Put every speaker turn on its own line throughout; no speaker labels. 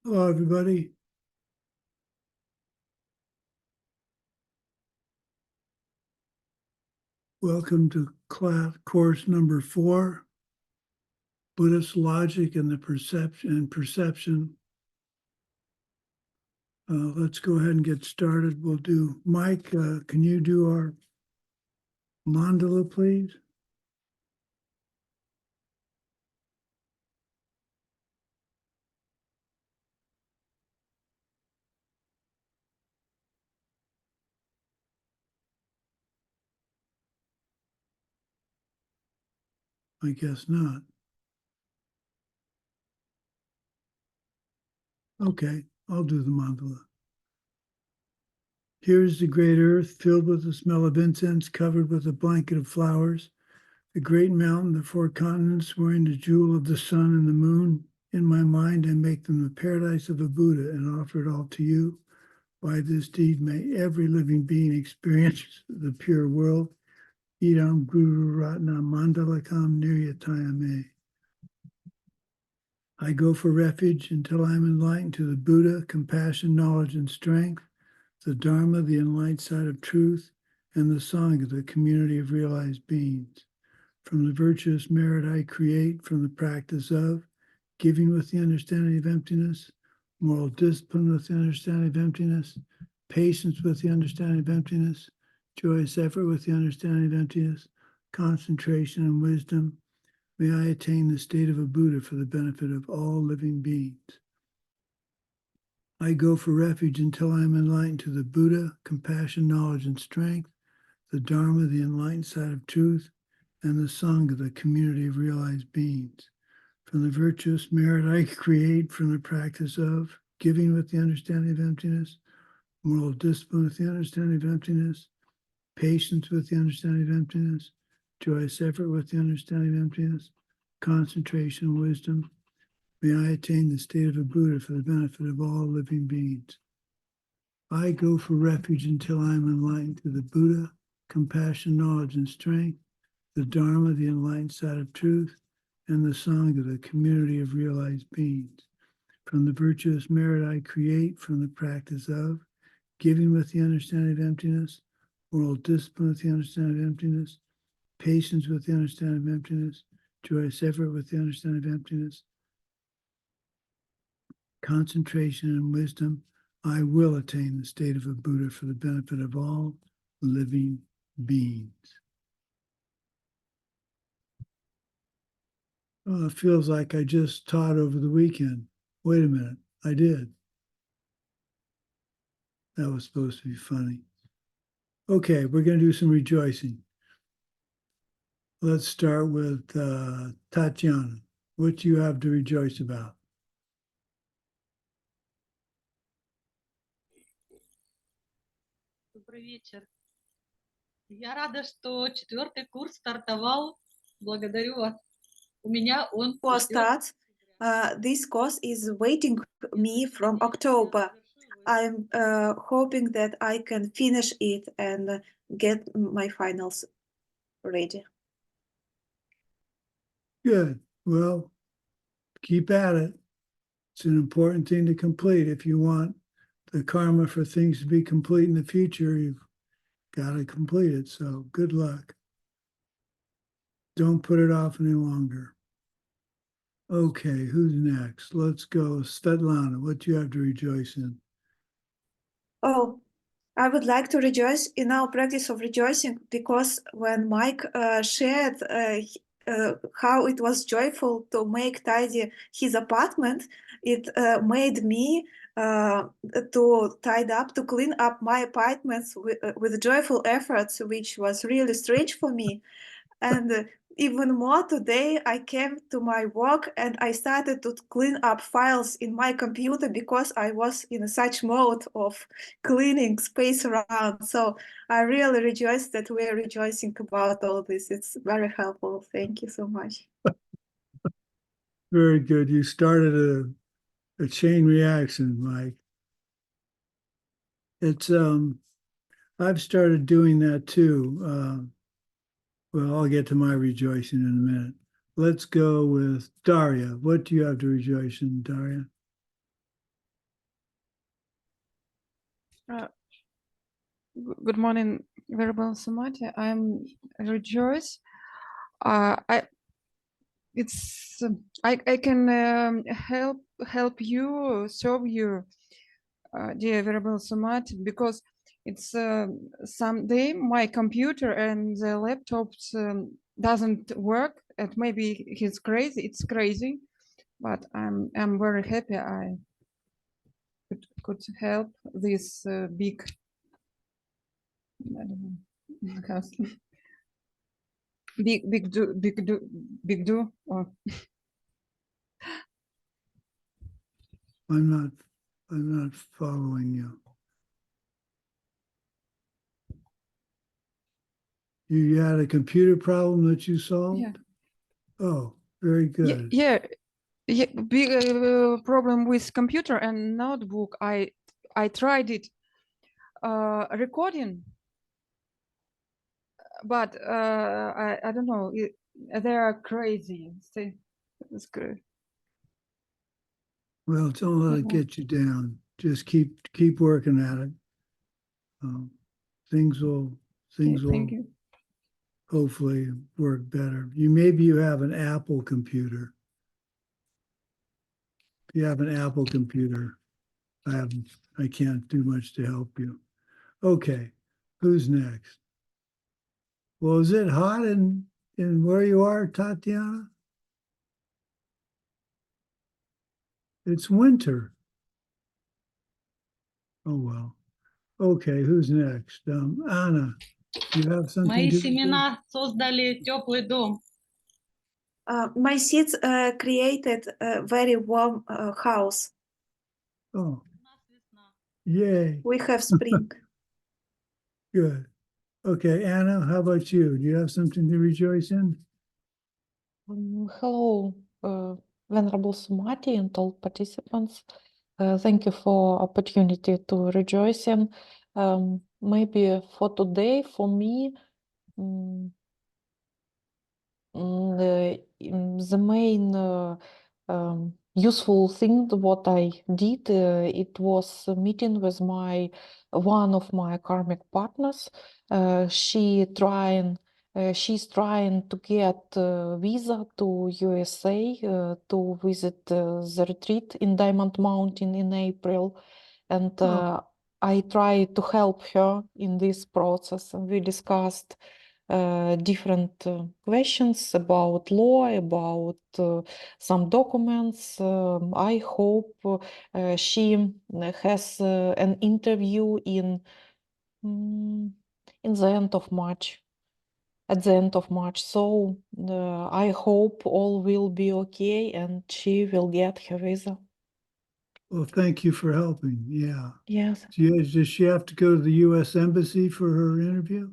Hello, everybody. Welcome to course number 4, Buddhist Logic and the Perception. Let's go ahead and get started. We'll do, Mike, can you do our mandala, please? I guess not. Okay, I'll do the mandala. Here's the great earth filled with the smell of incense, covered with a blanket of flowers. The great mountain, the 4 continents, wearing the jewel of the sun and the moon. In my mind, I make them the paradise of a Buddha and offer it all to you. By this deed, may every living being experience the pure world. Idam Guru Ratna Mandalakam Niryatayame. I go for refuge until I'm enlightened to the Buddha, compassion, knowledge, and strength, the Dharma, the enlightened side of truth, and the Sangha, the community of realized beings. From the virtuous merit I create, from the practice of giving with the understanding of emptiness, moral discipline with the understanding of emptiness, patience with the understanding of emptiness, joyous effort with the understanding of emptiness, concentration and wisdom, may I attain the state of a Buddha for the benefit of all living beings. I go for refuge until I am enlightened to the Buddha, compassion, knowledge, and strength, the Dharma, the enlightened side of truth, and the Sangha, the community of realized beings. From the virtuous merit I create, from the practice of giving with the understanding of emptiness, moral discipline with the understanding of emptiness, patience with the understanding of emptiness, joyous effort with the understanding of emptiness, concentration and wisdom, may I attain the state of a Buddha for the benefit of all living beings. I go for refuge until I am enlightened to the Buddha, compassion, knowledge, and strength, the Dharma, the enlightened side of truth, and the Sangha, the community of realized beings. From the virtuous merit I create, from the practice of giving with the understanding of emptiness, moral discipline with the understanding of emptiness, patience with the understanding of emptiness, joyous effort with the understanding of emptiness, concentration and wisdom, I will attain the state of a Buddha for the benefit of all living beings. Oh, it feels like I just taught over the weekend. Wait a minute, I did. That was supposed to be funny. Okay, we're going to do some rejoicing. Let's start with Tatiana. What do you have to rejoice about?
Добрый вечер. Я рада, что 4-й курс стартовал. Благодарю вас. У меня он
starts. This course is waiting me from October. I'm hoping that I can finish it and get my finals ready.
Good. Well, keep at it. It's an important thing to complete. If you want the karma for things to be complete in the future, you've got to complete it. So good luck. Don't put it off any longer. Okay, who's next? Let's go. Svetlana, what do you have to rejoice in?
Oh, I would like to rejoice in our practice of rejoicing, because when Mike shared how it was joyful to make tidy his apartment, it made me to clean up my apartments with joyful efforts, which was really strange for me. And even more today, I came to my work and I started to clean up files in my computer because I was in such mode of cleaning space around. So I really rejoice that we're rejoicing about all this. It's very helpful. Thank you so much.
Very good. You started a chain reaction, Mike. It's I've started doing that too. Well, I'll get to my rejoicing in a minute. Let's go with Daria. What do you have to rejoice in, Daria?
Uh, Good morning, Venerable Sumati. I'm Rejoice. I it's I can help you serve you, dear Venerable Sumati, because it's someday my computer and the laptops doesn't work, and maybe he's crazy. It's crazy, but I'm very happy I could help this big. I don't know, house. Big do or
I'm not following you. You had a computer problem that you solved?
yeah.
Oh, very good.
Yeah, big problem with computer and notebook. I tried it recording, but I don't know. They are crazy. It's good.
Well, don't let it get you down. Just keep working at it. Um, things will
Okay, thank you.
hopefully work better. Maybe you have an Apple computer. If you have an Apple computer, I can't do much to help you. Okay, who's next? Well, is it hot in where you are, Tatiana? It's winter. Oh well. Okay, who's next? Anna, you have something
Мои
to say?
семена создали теплый дом.
My seeds created a very warm house.
Oh,
У нас весна.
yay.
We have spring.
Good. Okay, Anna, how about you? Do you have something to rejoice in?
Hello, Venerable Sumati and all participants. Thank you for opportunity to rejoice in. Maybe for today, for me, the main useful thing what I did, it was a meeting with one of my karmic partners. She's trying to get visa to USA to visit the retreat in Diamond Mountain in April, and I tried to help her in this process. And we discussed different questions about law, about some documents. I hope she has an interview in the end of March. At the end of March, so I hope all will be okay and she will get her visa.
Well, thank you for helping. Yeah.
Yes.
Does she have to go to the U.S. Embassy for her interview?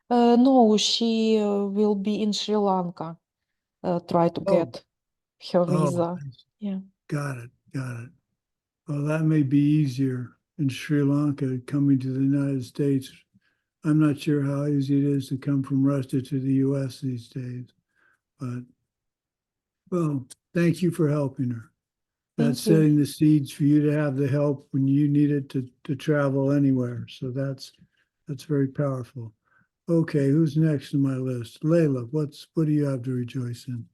No, she will be in Sri Lanka. Try to get her visa. Yeah.
Got it. Well, that may be easier in Sri Lanka coming to the United States. I'm not sure how easy it is to come from Russia to the U.S. these days, but well, thank you for helping her. That's
Thank you.
setting the seeds for you to have the help when you need it to travel anywhere. So that's very powerful. Okay, who's next on my list? Layla, what do you have to rejoice in?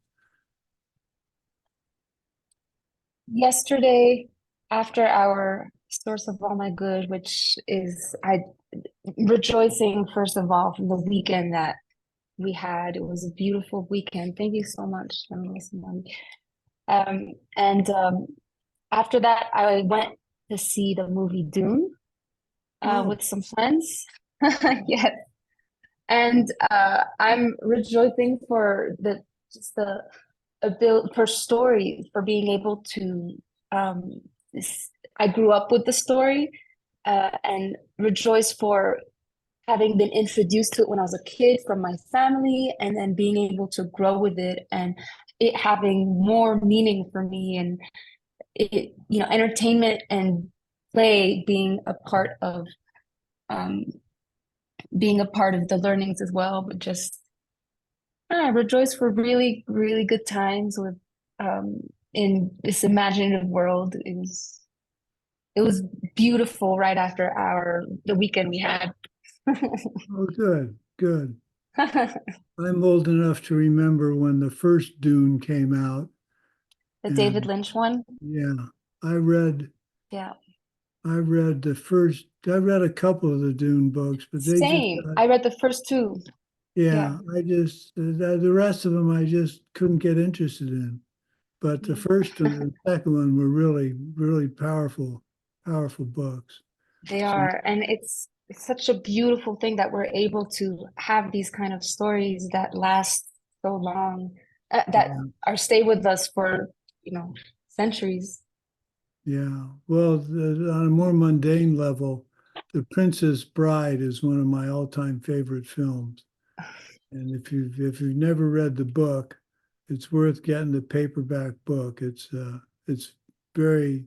Yesterday, after our source of all my good, which is I rejoicing first of all from the weekend that we had. It was a beautiful weekend. Thank you so much, after that, I went to see the movie Dune with some friends. Yes, and I'm rejoicing for the ability for story, for being able to. I grew up with the story, and rejoice for having been introduced to it when I was a kid from my family, and then being able to grow with it and it having more meaning for me, and it, entertainment and play being a part of the learnings as well. But just I rejoice for really, really good times with in this imaginative world. It it was beautiful right after the weekend we had.
Oh, good, good. I'm old enough to remember when the first Dune came out.
The David
And
Lynch one.
yeah, I read
Yeah.
I read a couple of the Dune books, but they just
Same. I read the first two.
yeah, I just the rest of them I just couldn't get interested in. But the first and the second one were really, really powerful books.
They are, and it's such a beautiful thing that we're able to have these kind of stories that last so long, that
Yeah.
are stay with us for, centuries.
Yeah. Well, on a more mundane level, The Princess Bride is one of my all-time favorite films. And if you've never read the book, it's worth getting the paperback book. It's very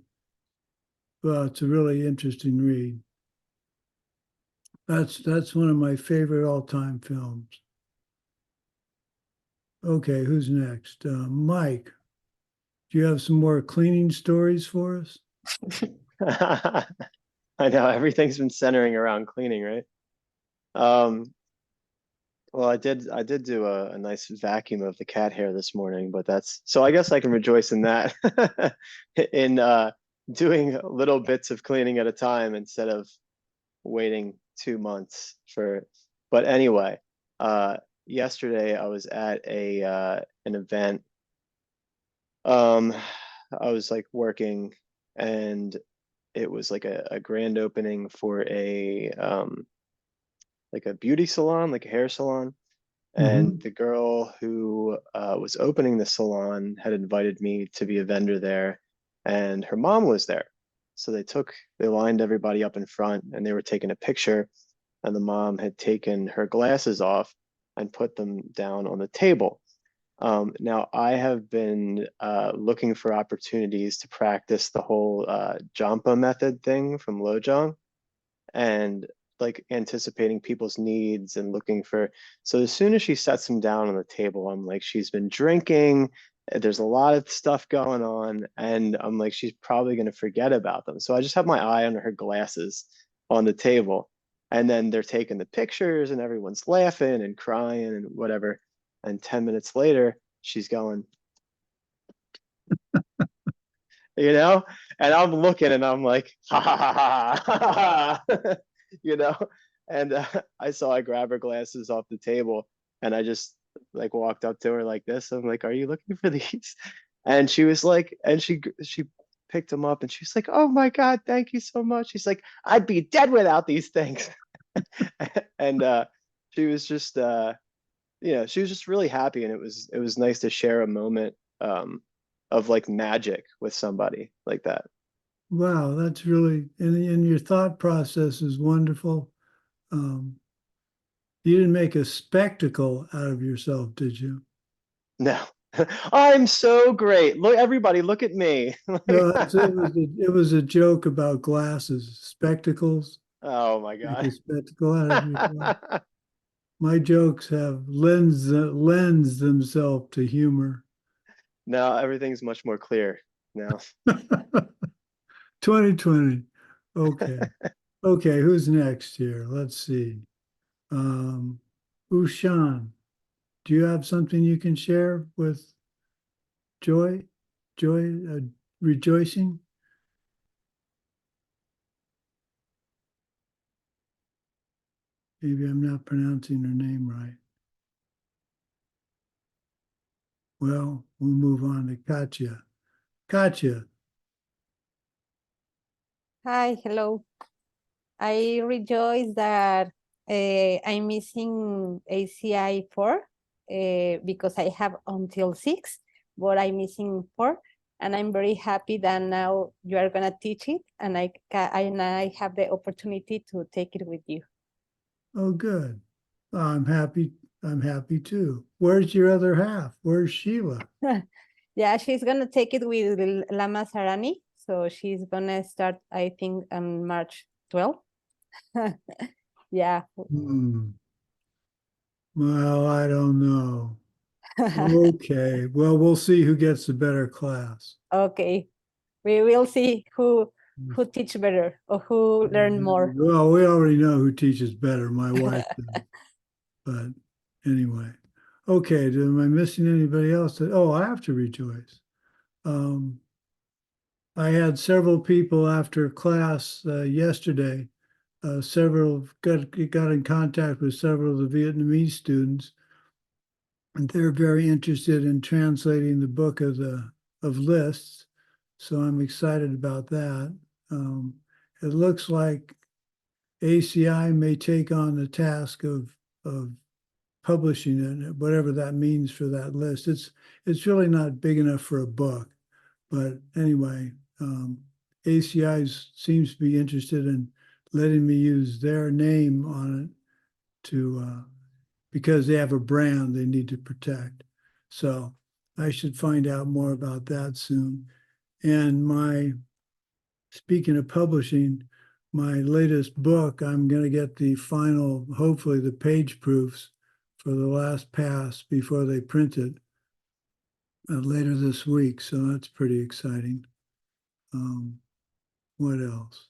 well, it's a really interesting read. That's one of my favorite all-time films. Okay, who's next? Mike, do you have some more cleaning stories for us?
I know everything's been centering around cleaning, right? Well, I did do a nice vacuum of the cat hair this morning, but so I guess I can rejoice in that, in doing little bits of cleaning at a time instead of waiting 2 months for. But anyway, yesterday I was at an event. I was like working, and it was like a grand opening for like a beauty salon, like a hair salon. And the girl who was opening the salon had invited me to be a vendor there, and her mom was there. So they lined everybody up in front, and they were taking a picture, and the mom had taken her glasses off and put them down on the table. Now, I have been looking for opportunities to practice the whole Jampa method thing from Lojong, and like anticipating people's needs and looking for. So as soon as she sets them down on the table, I'm like, she's been drinking. There's a lot of stuff going on, and I'm like, she's probably going to forget about them. So I just have my eye on her glasses on the table, and then they're taking the pictures, and everyone's laughing and crying and whatever. And 10 minutes later, she's going, and I'm looking and I'm like, ha ha ha ha, ha. And I grab her glasses off the table, and I just like walked up to her like this. I'm like, are you looking for these? And she was like, and she picked them up, and she's like, oh my God, thank you so much. She's like, I'd be dead without these things. And she was just she was just really happy, and it was nice to share a moment of like magic with somebody like that.
Wow, that's really, and your thought process is wonderful. You didn't make a spectacle out of yourself, did you?
No. I'm so great. Look, everybody, look at me.
No, it was a joke about glasses, spectacles.
Oh my
Make
God.
a spectacle out of yourself. My jokes have lends themselves to humor.
No, everything's much more clear now.
2020. Okay. Okay, who's next here? Let's see. Ushan, do you have something you can share with Joy? Rejoicing? Maybe I'm not pronouncing her name right. Well, we'll move on to Katya. Katya.
Hi, hello. I rejoice that I'm missing ACI 4 because I have until 6, but I'm missing 4. And I'm very happy that now you are going to teach it, and I have the opportunity to take it with you.
Oh, good. I'm happy. I'm happy too. Where's your other half? Where's Sheila?
Yeah, she's going to take it with Lama Sarani. So she's going to start, I think, on March 12th. Yeah.
Well, I don't know. Okay. Well, we'll see who gets the better class.
Okay. We will see who who teach better or who learn more.
Well, we already know who teaches better. My wife does. But anyway, okay. Am I missing anybody else? Oh, I have to rejoice. I had several people after class yesterday. Several got in contact with several of the Vietnamese students, and they're very interested in translating the book of lists. So I'm excited about that. It looks like ACI may take on the task of publishing it, whatever that means for that list. It's really not big enough for a book, but anyway, ACI seems to be interested in letting me use their name on it to because they have a brand they need to protect. So I should find out more about that soon. And speaking of publishing, my latest book, I'm going to get the final, hopefully the page proofs for the last pass before they print it later this week. So that's pretty exciting. What else?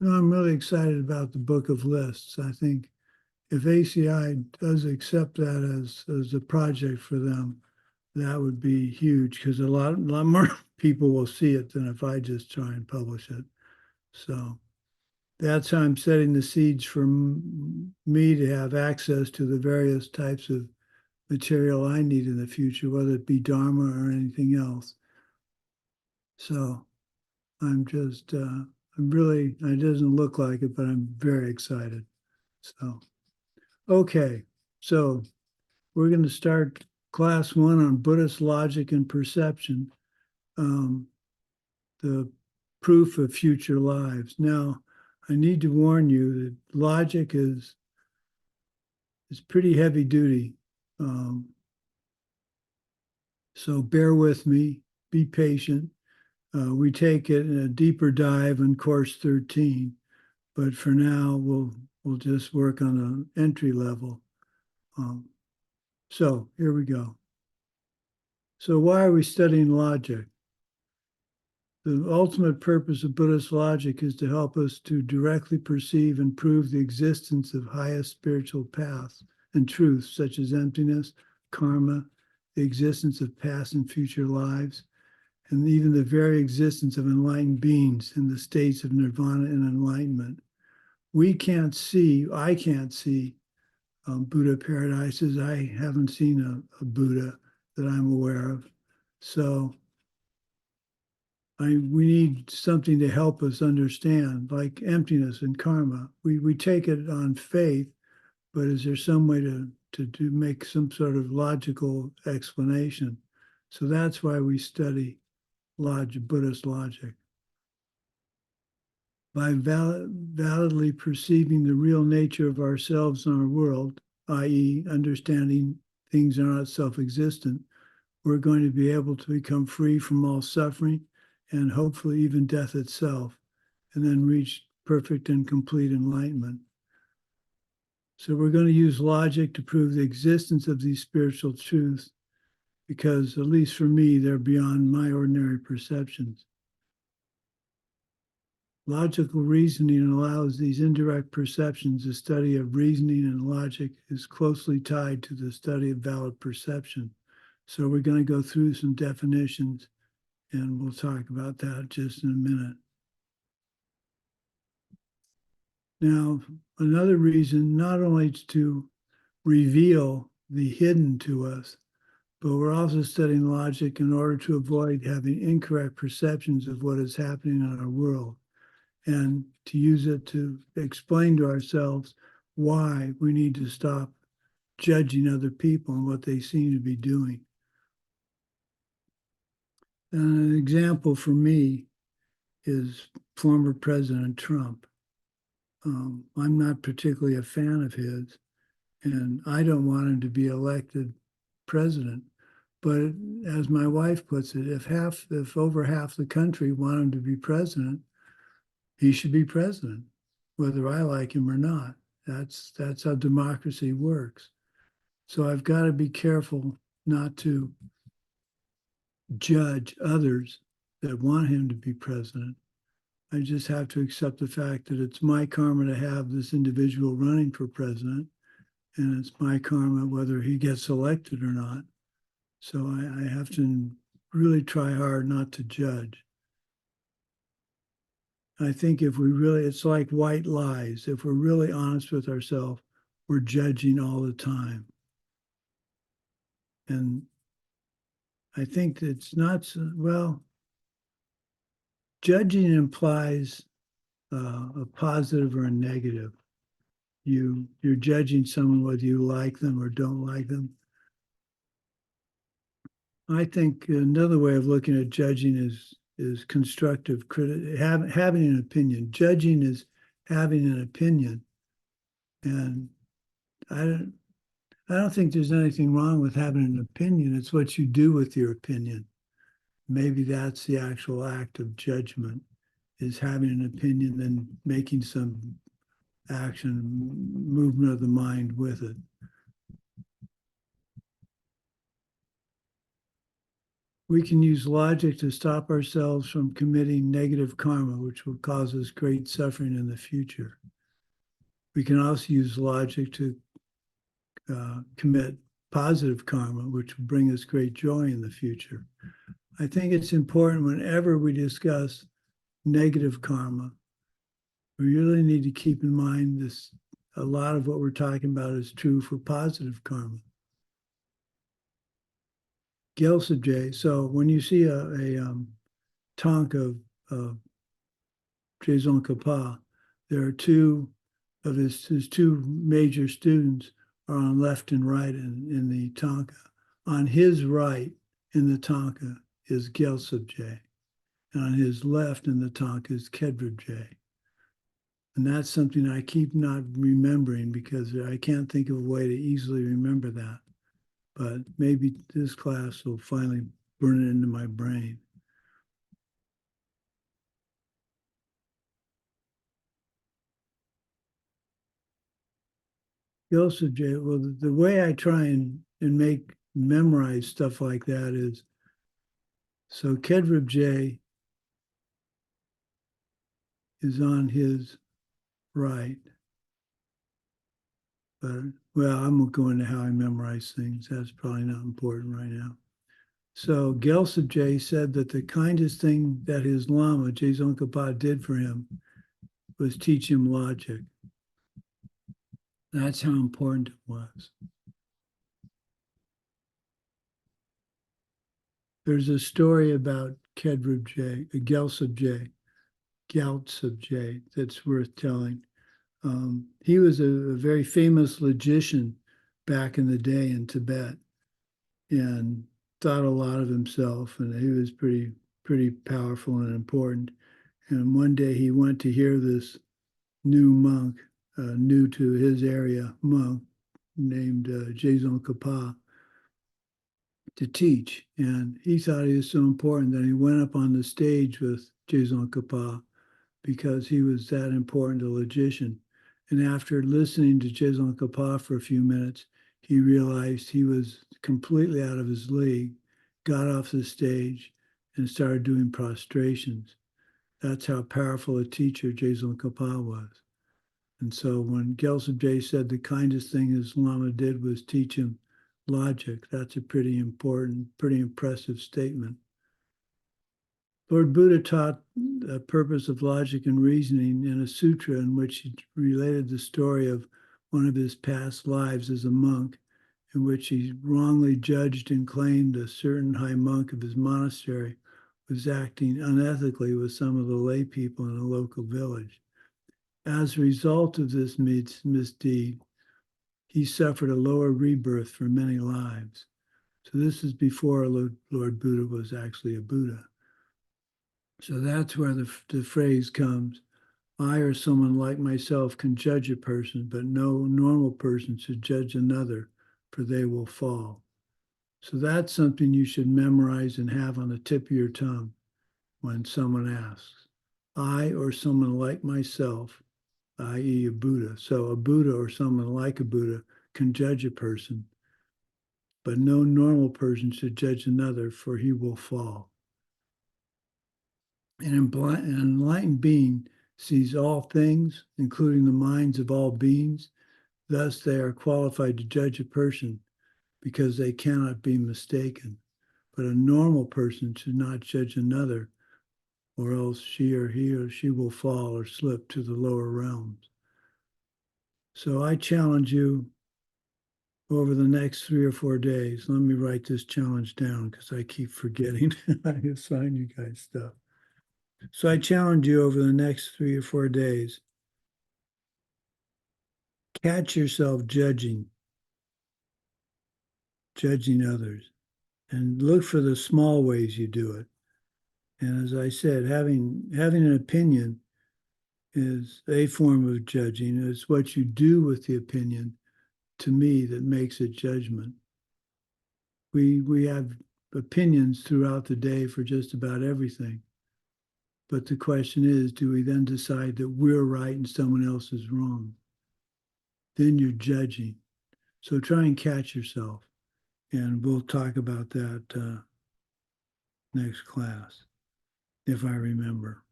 No, I'm really excited about the Book of Lists. I think if ACI does accept that as a project for them, that would be huge because a lot more people will see it than if I just try and publish it. So that's how I'm setting the seeds for me to have access to the various types of material I need in the future, whether it be Dharma or anything else. So I'm just, I'm really, it doesn't look like it, but I'm very excited. So, okay. So we're going to start class 1 on Buddhist logic and perception, the proof of future lives. Now, I need to warn you that logic is pretty heavy duty. So bear with me, be patient. We take it in a deeper dive in course 13, but for now we'll just work on the entry level. So here we go. So why are we studying logic? The ultimate purpose of Buddhist logic is to help us to directly perceive and prove the existence of highest spiritual paths and truths such as emptiness, karma, the existence of past and future lives, and even the very existence of enlightened beings in the states of nirvana and enlightenment. I can't see Buddha paradises. I haven't seen a Buddha that I'm aware of. So we need something to help us understand, like emptiness and karma. We take it on faith, but is there some way to make some sort of logical explanation? So that's why we study Buddhist logic. By validly perceiving the real nature of ourselves and our world, i.e., understanding things are not self-existent, we're going to be able to become free from all suffering and hopefully even death itself, and then reach perfect and complete enlightenment. So we're going to use logic to prove the existence of these spiritual truths because, at least for me, they're beyond my ordinary perceptions. Logical reasoning allows these indirect perceptions. The study of reasoning and logic is closely tied to the study of valid perception. So we're going to go through some definitions, and we'll talk about that just in a minute. Now, another reason, not only to reveal the hidden to us, but we're also studying logic in order to avoid having incorrect perceptions of what is happening in our world, and to use it to explain to ourselves why we need to stop judging other people and what they seem to be doing. And an example for me is former President Trump. I'm not particularly a fan of his, and I don't want him to be elected president. But as my wife puts it, if over half the country want him to be president, he should be president, whether I like him or not. That's how democracy works. So I've got to be careful not to judge others that want him to be president. I just have to accept the fact that it's my karma to have this individual running for president, and it's my karma whether he gets elected or not. So I have to really try hard not to judge. I think if we really, it's like white lies. If we're really honest with ourselves, we're judging all the time. And I think it's not, well, judging implies a positive or a negative. You're judging someone whether you like them or don't like them. I think another way of looking at judging is constructive having an opinion. Judging is having an opinion, and I don't think there's anything wrong with having an opinion. It's what you do with your opinion. Maybe that's the actual act of judgment, is having an opinion and making some action, movement of the mind with it. We can use logic to stop ourselves from committing negative karma, which will cause us great suffering in the future. We can also use logic to commit positive karma, which will bring us great joy in the future. I think it's important whenever we discuss negative karma, we really need to keep in mind this. A lot of what we're talking about is true for positive karma. Gyaltsab. So when you see a tank of Tsongkhapa, there are two of his two major students are on left and right in the tanka. On his right in the tanka is Gyaltsab, and on his left in the tanka is Kedrib. And that's something I keep not remembering because I can't think of a way to easily remember that. But maybe this class will finally burn it into my brain. Gyaltsab, well, the way I try and memorize stuff like that is, so Kedrib J is on his right. But, well, I won't go into how I memorize things. That's probably not important right now. So Gyaltsab said that the kindest thing that his Lama, Tsongkhapa, did for him was teach him logic. That's how important it was. There's a story about Gyaltsab, that's worth telling. He was a very famous logician back in the day in Tibet and thought a lot of himself, and he was pretty powerful and important. And one day he went to hear this new monk, new to his area monk named Tsongkhapa to teach. And he thought he was so important that he went up on the stage with Tsongkhapa because he was that important a logician. And after listening to Tsongkhapa for a few minutes, he realized he was completely out of his league, got off the stage, and started doing prostrations. That's how powerful a teacher Tsongkhapa was. And so when Gyaltsab said the kindest thing his Lama did was teach him logic, that's a pretty important, pretty impressive statement. Lord Buddha taught the purpose of logic and reasoning in a sutra in which he related the story of one of his past lives as a monk, in which he wrongly judged and claimed a certain high monk of his monastery was acting unethically with some of the lay people in a local village. As a result of this misdeed, he suffered a lower rebirth for many lives. So this is before Lord Buddha was actually a Buddha. So that's where the phrase comes, I or someone like myself can judge a person, but no normal person should judge another, for they will fall. So that's something you should memorize and have on the tip of your tongue when someone asks. I or someone like myself, i.e. a Buddha. So a Buddha or someone like a Buddha can judge a person, but no normal person should judge another, for he will fall. An enlightened being sees all things, including the minds of all beings. Thus, they are qualified to judge a person because they cannot be mistaken. But a normal person should not judge another, or else he or she will fall or slip to the lower realms. So I challenge you over the next 3 or 4 days. Let me write this challenge down because I keep forgetting. I assign you guys stuff. So I challenge you over the next 3 or 4 days. Catch yourself judging others, and look for the small ways you do it. And as I said, having an opinion is a form of judging. It's what you do with the opinion, to me, that makes it judgment. We have opinions throughout the day for just about everything. But the question is, do we then decide that we're right and someone else is wrong? Then you're judging. So try and catch yourself. And we'll talk about that next class, if I remember.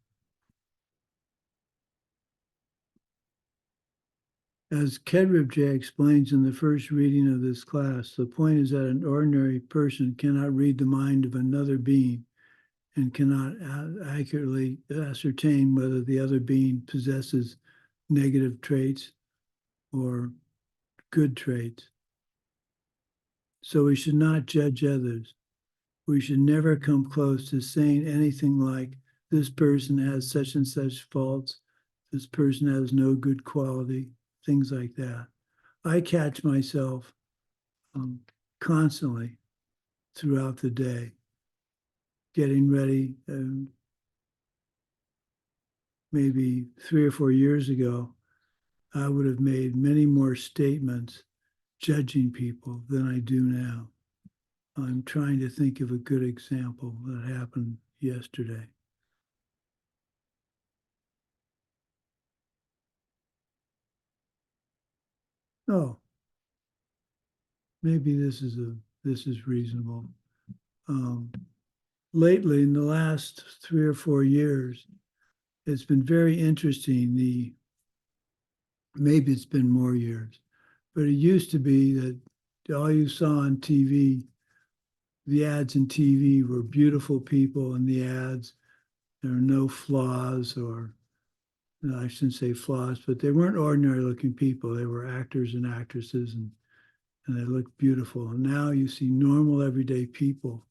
As Kedrib explains in the first reading of this class, the point is that an ordinary person cannot read the mind of another being and cannot accurately ascertain whether the other being possesses negative traits or good traits. So we should not judge others. We should never come close to saying anything like, this person has such and such faults, this person has no good quality, things like that. I catch myself constantly throughout the day, getting ready. Maybe 3 or 4 years ago, I would have made many more statements judging people than I do now. I'm trying to think of a good example that happened yesterday. Oh, maybe this is reasonable. Lately, in the last 3 or 4 years, it's been very interesting. Maybe it's been more years, but it used to be that all you saw on TV, the ads in TV were beautiful people in the ads. There are no flaws, or no, I shouldn't say flaws, but they weren't ordinary looking people. They were actors and actresses, and they looked beautiful. And now you see normal, everyday people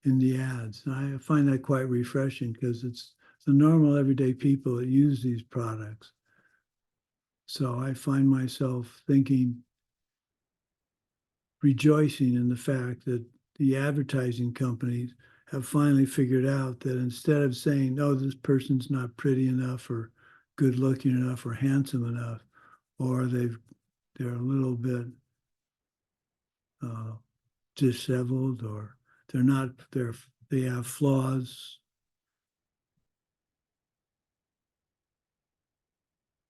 in the ads. And I find that quite refreshing because it's the normal, everyday people that use these products. So I find myself thinking, rejoicing in the fact that the advertising companies have finally figured out that instead of saying, oh, this person's not pretty enough or good looking enough or handsome enough, or they're a little bit disheveled, or they have flaws.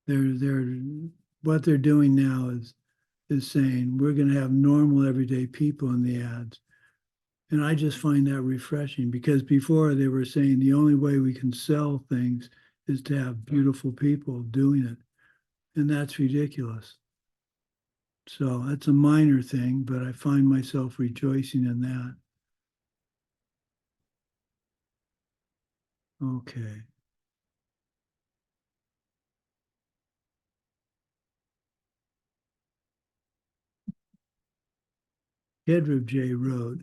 What they're doing now is saying we're going to have normal everyday people in the ads. And I just find that refreshing, because before they were saying the only way we can sell things is to have beautiful people doing it. And that's ridiculous. So that's a minor thing, but I find myself rejoicing in that. Okay. Kedrib wrote,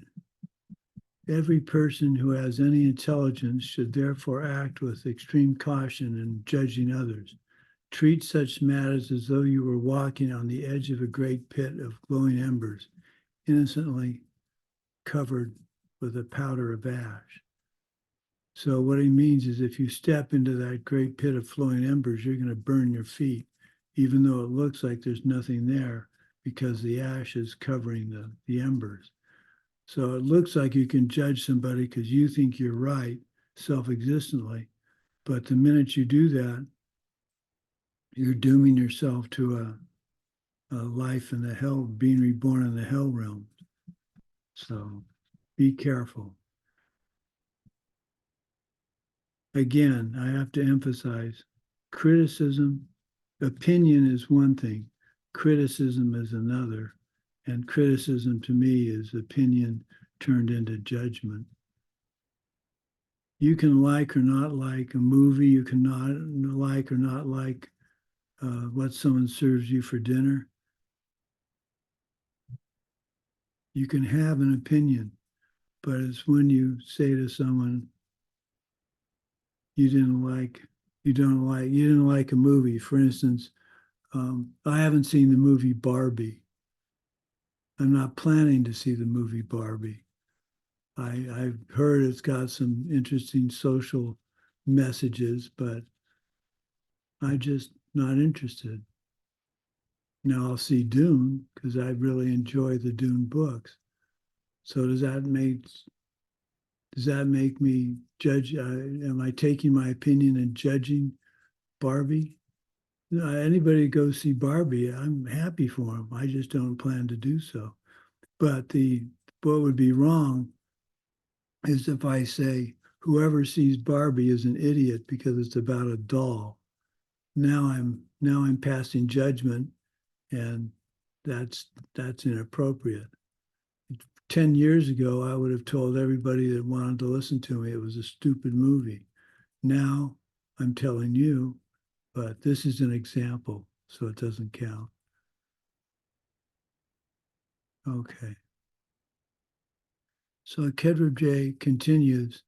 every person who has any intelligence should therefore act with extreme caution in judging others. Treat such matters as though you were walking on the edge of a great pit of glowing embers, innocently covered with a powder of ash. So what he means is if you step into that great pit of flowing embers, you're going to burn your feet, even though it looks like there's nothing there, because the ash is covering the embers. So it looks like you can judge somebody because you think you're right self-existently. But the minute you do that, you're dooming yourself to a life in the hell, being reborn in the hell realm. So be careful. Again, I have to emphasize criticism, opinion is one thing, criticism is another. And criticism to me is opinion turned into judgment. You can like or not like a movie, you can not like or not like what someone serves you for dinner. You can have an opinion, but it's when you say to someone, you didn't like a movie. For instance, I haven't seen the movie Barbie. I'm not planning to see the movie Barbie. I've heard it's got some interesting social messages, but I'm just not interested. Now I'll see Dune because I really enjoy the Dune books. So does that make me judge? Am I taking my opinion and judging Barbie? Anybody go see Barbie, I'm happy for them. I just don't plan to do so. But what would be wrong is if I say whoever sees Barbie is an idiot because it's about a doll. Now I'm passing judgment, and that's inappropriate. 10 years ago, I would have told everybody that wanted to listen to me it was a stupid movie. Now I'm telling you, but this is an example, so it doesn't count. Okay. So Kedrib J continues.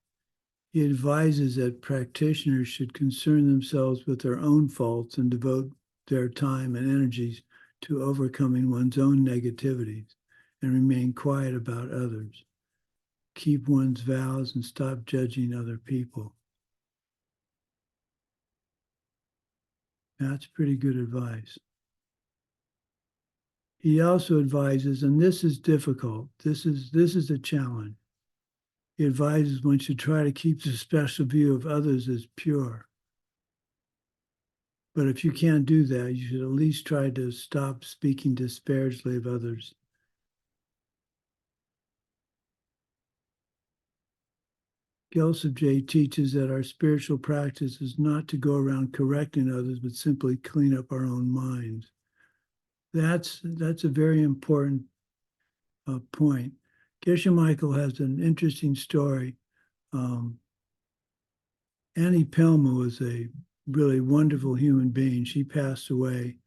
He advises that practitioners should concern themselves with their own faults and devote their time and energies to overcoming one's own negativities and remain quiet about others. Keep one's vows and stop judging other people. That's pretty good advice. He also advises, and this is difficult, this is a challenge. He advises one should try to keep the special view of others as pure. But if you can't do that, you should at least try to stop speaking disparagingly of others. Gyaltsab J teaches that our spiritual practice is not to go around correcting others, but simply clean up our own minds. That's a very important point. Geshe Michael has an interesting story. Annie Pelma was a really wonderful human being. She passed away,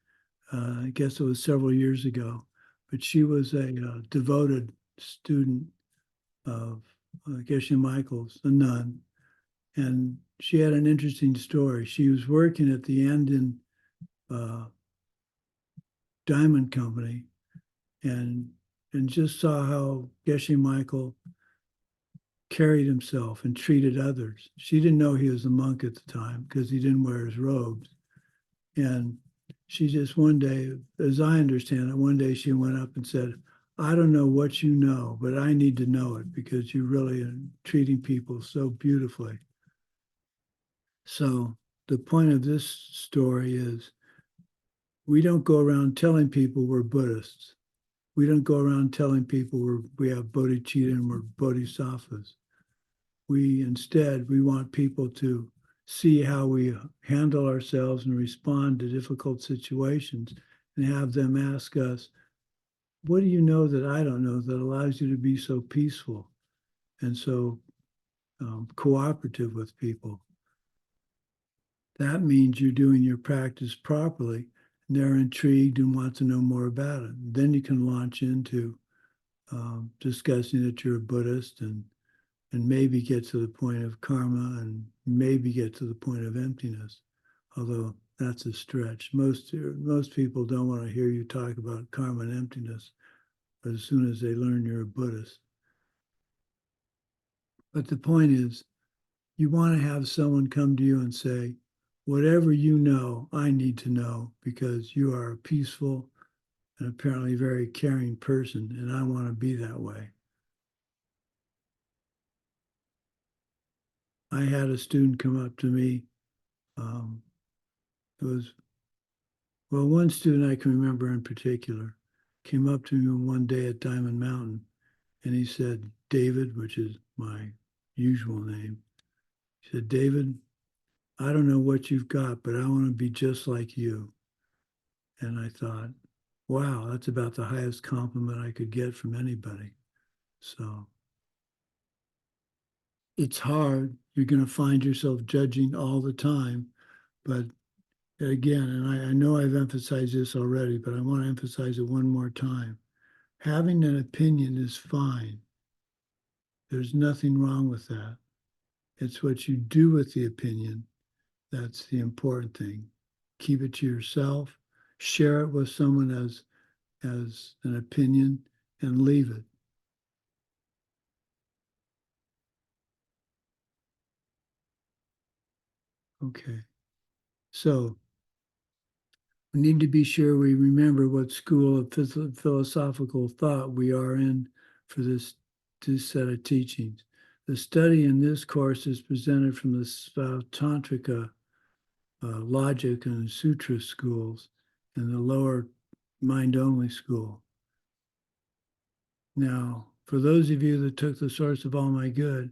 I guess it was several years ago, but she was a devoted student of Geshe Michael's, a nun. And she had an interesting story. She was working at the Andin Diamond Company and just saw how Geshe Michael carried himself and treated others. She didn't know he was a monk at the time because he didn't wear his robes. And she just one day, as I understand it, one day she went up and said, I don't know what you know, but I need to know it because you really are treating people so beautifully. So the point of this story is we don't go around telling people we're Buddhists. We don't go around telling people we have bodhicitta and we're bodhisattvas. We want people to see how we handle ourselves and respond to difficult situations and have them ask us, what do you know that I don't know that allows you to be so peaceful and so cooperative with people? That means you're doing your practice properly and they're intrigued and want to know more about it. And then you can launch into discussing that you're a Buddhist and maybe get to the point of karma and maybe get to the point of emptiness, although that's a stretch. Most people don't want to hear you talk about karma and emptiness as soon as they learn you're a Buddhist. But the point is, you want to have someone come to you and say, whatever you know, I need to know because you are a peaceful and apparently very caring person, and I want to be that way. I had a student come up to me. One student I can remember in particular came up to me one day at Diamond Mountain, And he said, David, which is my usual name. He said, David, I don't know what you've got, but I want to be just like you. And I thought, wow, that's about the highest compliment I could get from anybody. So it's hard. You're going to find yourself judging all the time. But again, and I know I've emphasized this already, but I want to emphasize it one more time. Having an opinion is fine. There's nothing wrong with that. It's what you do with the opinion that's the important thing. Keep it to yourself, share it with someone as an opinion, and leave it. Okay. So we need to be sure we remember what school of philosophical thought we are in for this set of teachings. The study in this course is presented from the Tantrika logic and sutra schools and the lower mind-only school. Now, for those of you that took the Source of All My Good,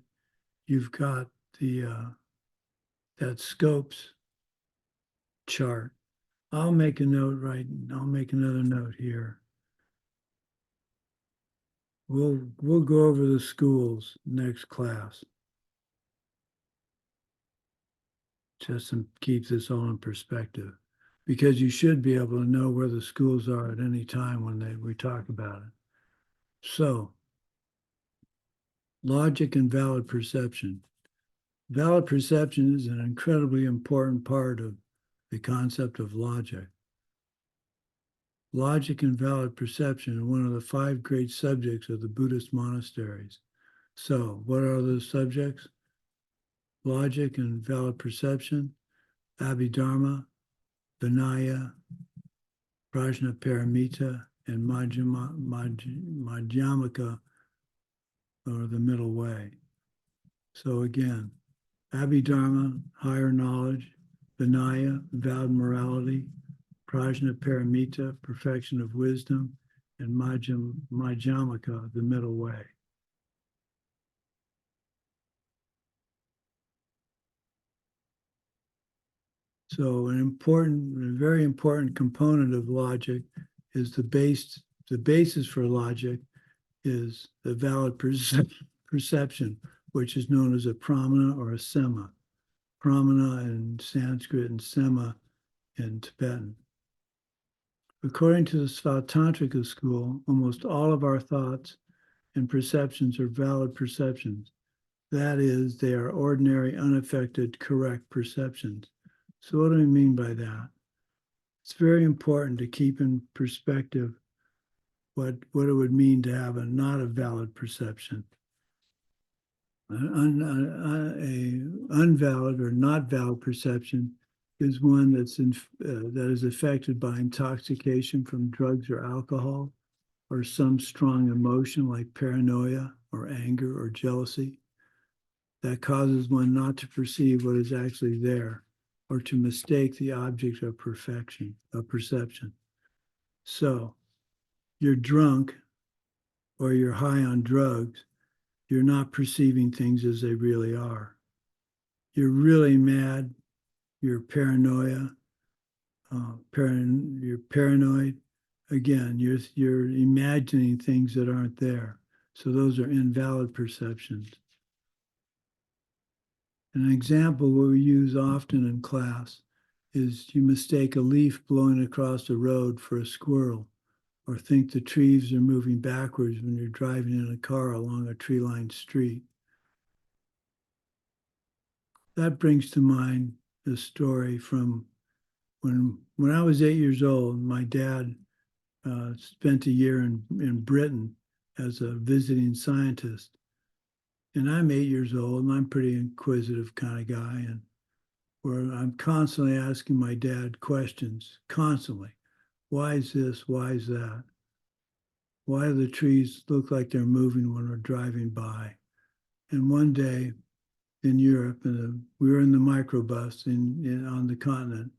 you've got the that scopes chart. I'll make a note I'll make another note here. We'll go over the schools next class. Just to keep this all in perspective. Because you should be able to know where the schools are at any time when we talk about it. So, logic and valid perception. Valid perception is an incredibly important part of the concept of logic. Logic and valid perception are one of the 5 great subjects of the Buddhist monasteries. So, what are those subjects? Logic and valid perception, Abhidharma, Vinaya, Prajnaparamita, and Madhyamaka, or the middle way. So again, Abhidharma, higher knowledge, Vinaya, vowed morality, Prajnaparamita, perfection of wisdom, and Madhyamaka, the middle way. So a very important component of logic is the basis for logic is the valid perception, which is known as a pramana or a sema. Pramana in Sanskrit and sema in Tibetan. According to the Svatantrika school, almost all of our thoughts and perceptions are valid perceptions. That is, they are ordinary, unaffected, correct perceptions. So what do I mean by that? It's very important to keep in perspective what it would mean to have not a valid perception. An unvalid or not valid perception is one that is affected by intoxication from drugs or alcohol, or some strong emotion like paranoia or anger or jealousy that causes one not to perceive what is actually there, or to mistake the object of perception. So, you're drunk or you're high on drugs, you're not perceiving things as they really are. You're really mad, you're paranoia, you're paranoid. Again, you're imagining things that aren't there. So those are invalid perceptions. An example we use often in class is you mistake a leaf blowing across the road for a squirrel, or think the trees are moving backwards when you're driving in a car along a tree-lined street. That brings to mind the story from when I was 8 years old. My dad spent a year in Britain as a visiting scientist. And I'm 8 years old, and I'm a pretty inquisitive kind of guy, and where I'm constantly asking my dad questions, constantly. Why is this? Why is that? Why do the trees look like they're moving when we're driving by? And one day in Europe, we were in the microbus on the continent.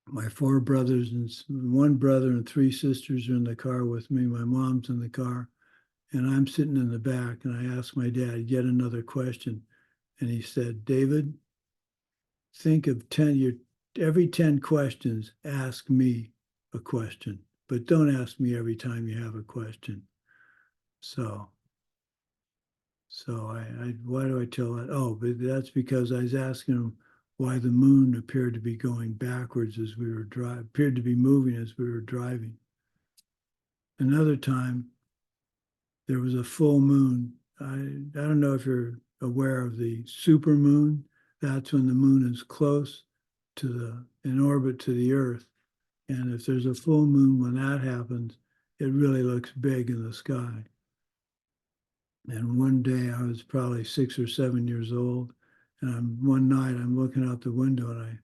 My 4 brothers and 1 brother and 3 sisters are in the car with me. My mom's in the car. And I'm sitting in the back, and I asked my dad yet another question. And he said, David, think of every 10 questions, ask me a question, but don't ask me every time you have a question. So why do I tell that? Oh, but that's because I was asking him why the moon appeared to be going backwards as we were driving, appeared to be moving as we were driving. Another time, there was a full moon. I don't know if you're aware of the super moon. That's when the moon is close to in orbit to the Earth. And if there's a full moon when that happens, it really looks big in the sky. And one day I was probably 6 or 7 years old, and one night I'm looking out the window, and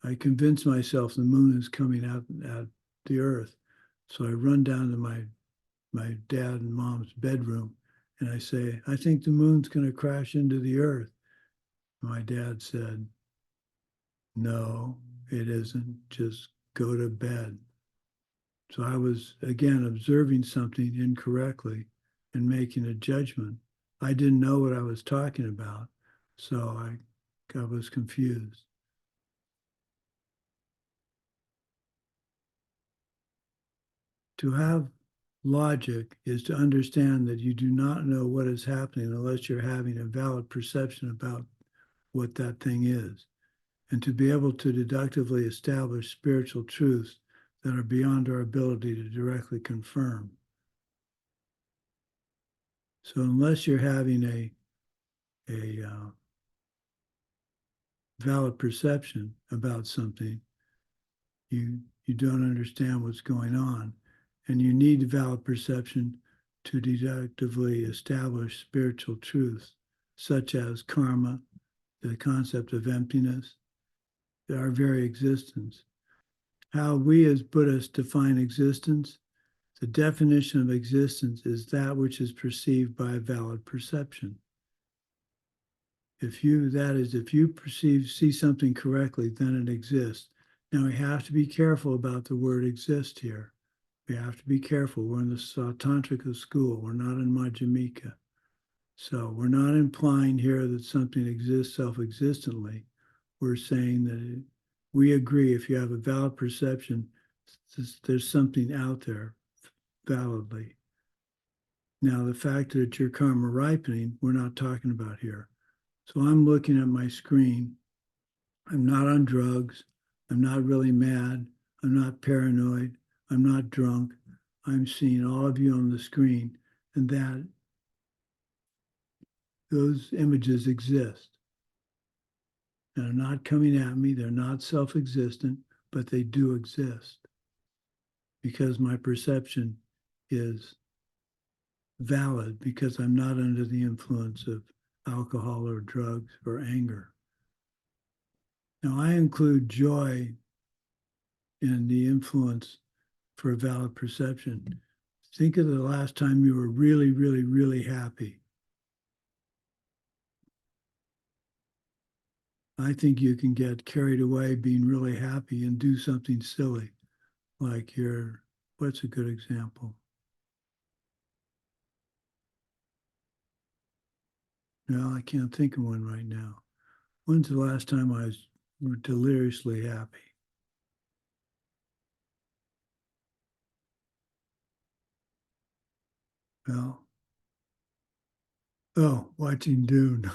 I convinced myself the moon is coming out at the Earth. So I run down to my dad and mom's bedroom, and I say, I think the moon's going to crash into the Earth. My dad said, no, it isn't. Just go to bed. So I was, again, observing something incorrectly and making a judgment. I didn't know what I was talking about, so I was confused. To have logic is to understand that you do not know what is happening unless you're having a valid perception about what that thing is, and to be able to deductively establish spiritual truths that are beyond our ability to directly confirm. So unless you're having a valid perception about something, you don't understand what's going on. And you need valid perception to deductively establish spiritual truths, such as karma, the concept of emptiness, our very existence. How we as Buddhists define existence, the definition of existence is that which is perceived by a valid perception. If you see something correctly, then it exists. Now we have to be careful about the word exist here. We have to be careful. We're in the Tantrika school. We're not in Madhyamika. So we're not implying here that something exists self-existently. We're saying that we agree if you have a valid perception, there's something out there validly. Now, the fact that your karma ripening, we're not talking about here. So I'm looking at my screen. I'm not on drugs. I'm not really mad. I'm not paranoid. I'm not drunk. I'm seeing all of you on the screen, and that those images exist. They're not coming at me. They're not self-existent, but they do exist because my perception is valid because I'm not under the influence of alcohol or drugs or anger. Now, I include joy in the influence for a valid perception. Think of the last time you were really, really, really happy. I think you can get carried away being really happy and do something silly, like what's a good example? No, I can't think of one right now. When's the last time I was deliriously happy? Well, watching Dune.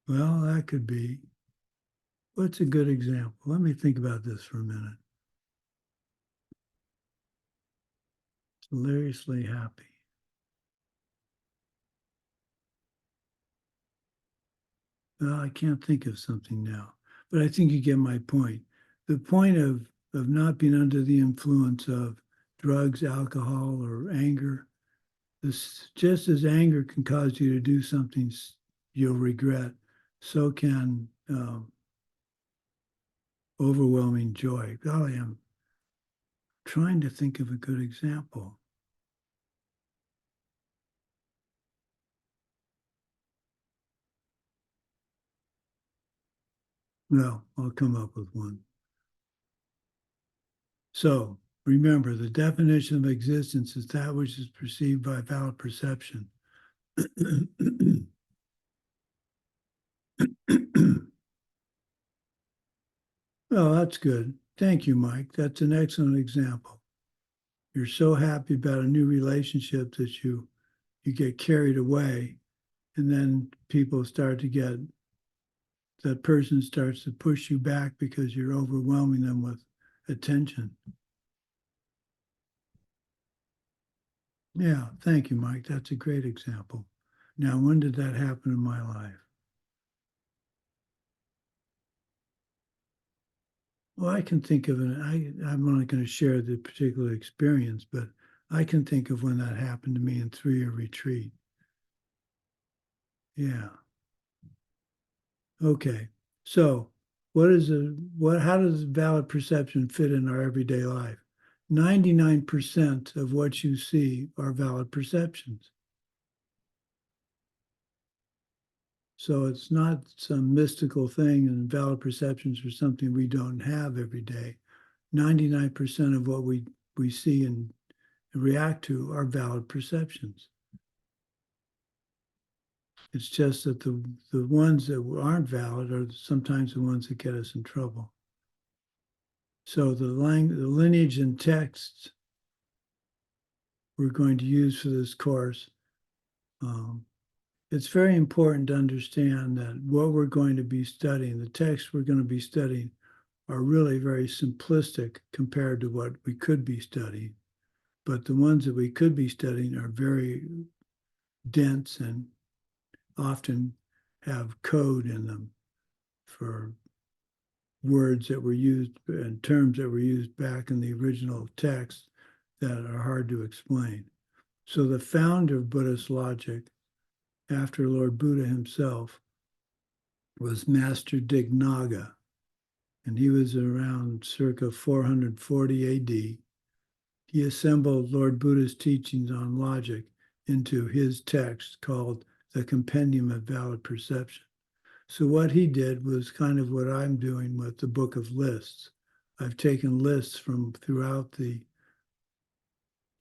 Well, that could be. What's a good example? Let me think about this for a minute. Deliriously happy. Well, I can't think of something now, but I think you get my point. The point of not being under the influence of drugs, alcohol, or anger, just as anger can cause you to do something you'll regret, so can overwhelming joy. Golly, I'm trying to think of a good example. No, I'll come up with one. So Remember, the definition of existence is that which is perceived by valid perception. Oh, that's good. Thank you, Mike. That's an excellent example. You're so happy about a new relationship that you get carried away, and then people start to get, that person starts to push you back because you're overwhelming them with attention. Yeah, thank you, Mike. That's a great example. Now, when did that happen in my life? Well, I can think of it. I'm not going to share the particular experience, but I can think of when that happened to me in 3-year retreat. Yeah. Okay. So how does valid perception fit in our everyday life? 99% of what you see are valid perceptions. So it's not some mystical thing, and valid perceptions are something we don't have every day. 99% of what we see and react to are valid perceptions. It's just that the ones that aren't valid are sometimes the ones that get us in trouble. So the lineage and texts we're going to use for this course, it's very important to understand that what we're going to be studying, the texts we're going to be studying, are really very simplistic compared to what we could be studying. But the ones that we could be studying are very dense and often have code in them for words that were used and terms that were used back in the original text that are hard to explain. So the founder of Buddhist logic, after Lord Buddha himself, was Master Dignaga, and he was around circa 440 AD. He assembled Lord Buddha's teachings on logic into his text called the Compendium of Valid Perception. So what he did was kind of what I'm doing with the Book of Lists. I've taken lists from throughout the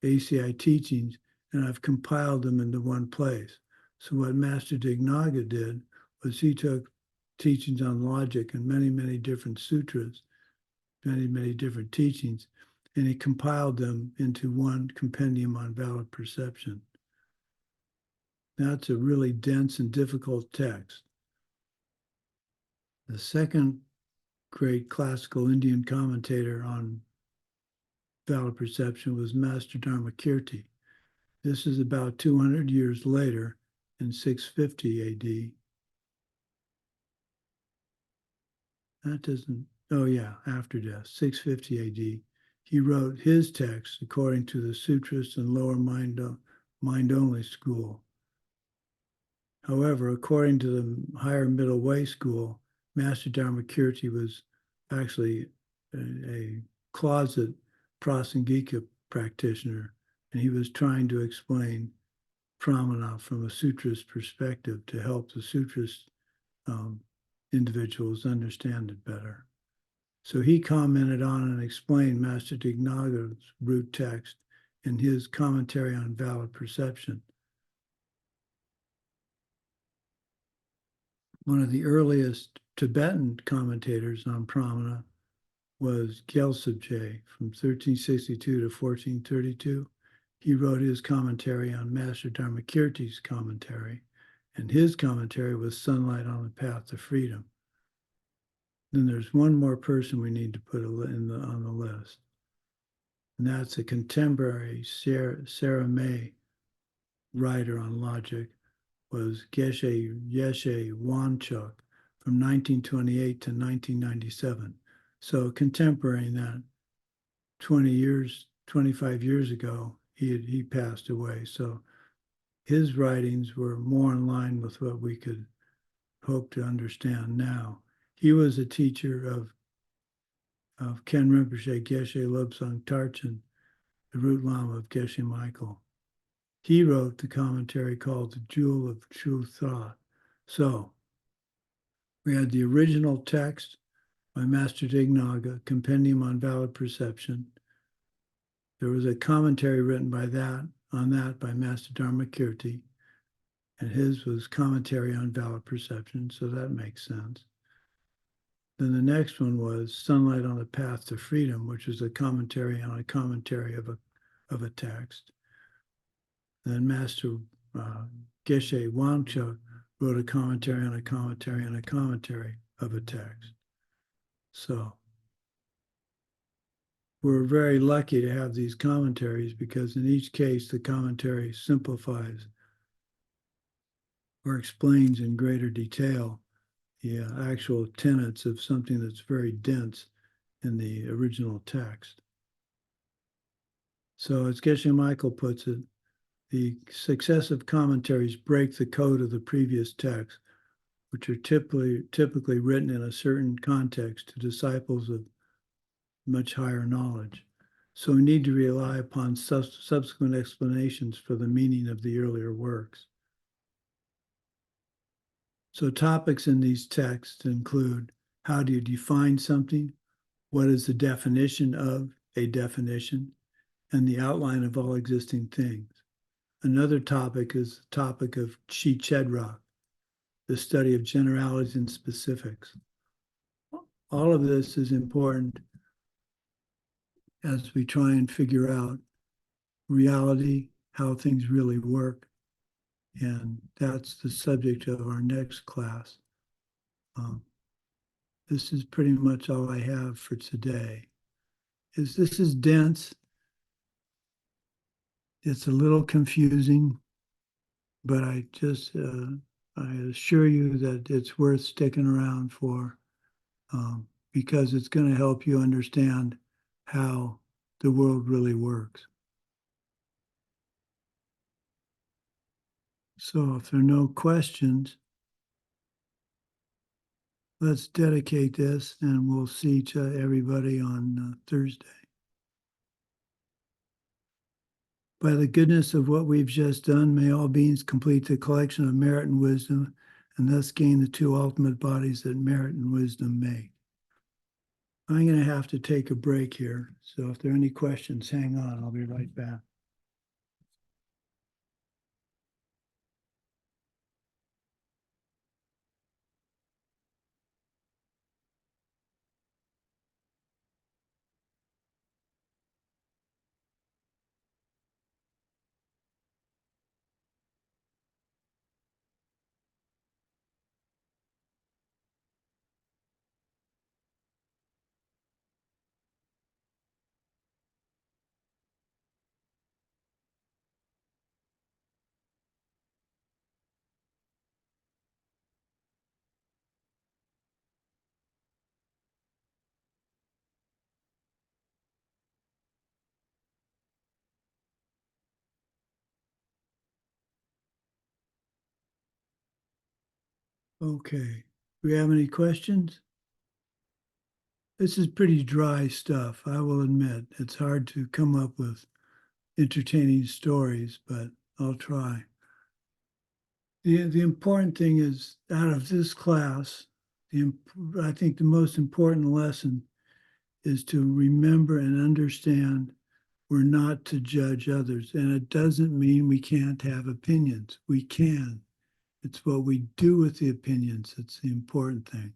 ACI teachings and I've compiled them into one place. So what Master Dignaga did was he took teachings on logic and many, many different sutras, many, many different teachings, and he compiled them into one compendium on valid perception. That's a really dense and difficult text. The second great classical Indian commentator on valid perception was Master Dharmakirti. This is about 200 years later in 650 AD. That doesn't, oh yeah, after death, 650 AD. He wrote his text according to the Sutrist and lower mind-only school. However, according to the higher middle way school, Master Dharmakirti was actually a closet Prasangika practitioner, and he was trying to explain pramana from a sutrist perspective to help the sutrist individuals understand it better. So he commented on and explained Master Dignaga's root text in his commentary on valid perception. One of the earliest Tibetan commentators on pramana was Gyaltsabje from 1362 to 1432. He wrote his commentary on Master Dharmakirti's commentary, and his commentary was Sunlight on the Path to Freedom. Then there's one more person we need to put on the list, and that's a contemporary Sarah May writer on logic, was Geshe Wanchuk from 1928 to 1997. So contemporary in that 25 years ago, he passed away. So his writings were more in line with what we could hope to understand now. He was a teacher of Ken Rinpoche, Geshe Lobsang Tarchen, the root lama of Geshe Michael. He wrote the commentary called The Jewel of True Thought. So we had the original text by Master Dignaga, Compendium on Valid Perception. there was a commentary written on that by Master Dharmakirti, and his was commentary on valid perception, so that makes sense. Then the next one was Sunlight on the Path to Freedom, which is a commentary on a commentary of a text. Then Master Geshe Wangcha wrote a commentary on a commentary on a commentary of a text. So we're very lucky to have these commentaries, because in each case the commentary simplifies or explains in greater detail the actual tenets of something that's very dense in the original text. So as Geshe Michael puts it, the successive commentaries break the code of the previous text, which are typically written in a certain context to disciples of much higher knowledge. So we need to rely upon subsequent explanations for the meaning of the earlier works. So topics in these texts include: how do you define something? What is the definition of a definition? And the outline of all existing things. Another topic is the topic of Chi Chedra, the study of generalities and specifics. All of this is important as we try and figure out reality, how things really work. And that's the subject of our next class. This is pretty much all I have for today. This is dense. It's a little confusing, but I assure you that it's worth sticking around for, because it's going to help you understand how the world really works. So if there are no questions, let's dedicate this, and we'll see everybody on Thursday. By the goodness of what we've just done, may all beings complete the collection of merit and wisdom, and thus gain the two ultimate bodies that merit and wisdom make. I'm going to have to take a break here, so if there are any questions, hang on, I'll be right back. Okay, do we have any questions? This is pretty dry stuff, I will admit. It's hard to come up with entertaining stories, but I'll try. The important thing is, out of this class, I think the most important lesson is to remember and understand we're not to judge others. And it doesn't mean we can't have opinions. We can. It's what we do with the opinions that's the important thing.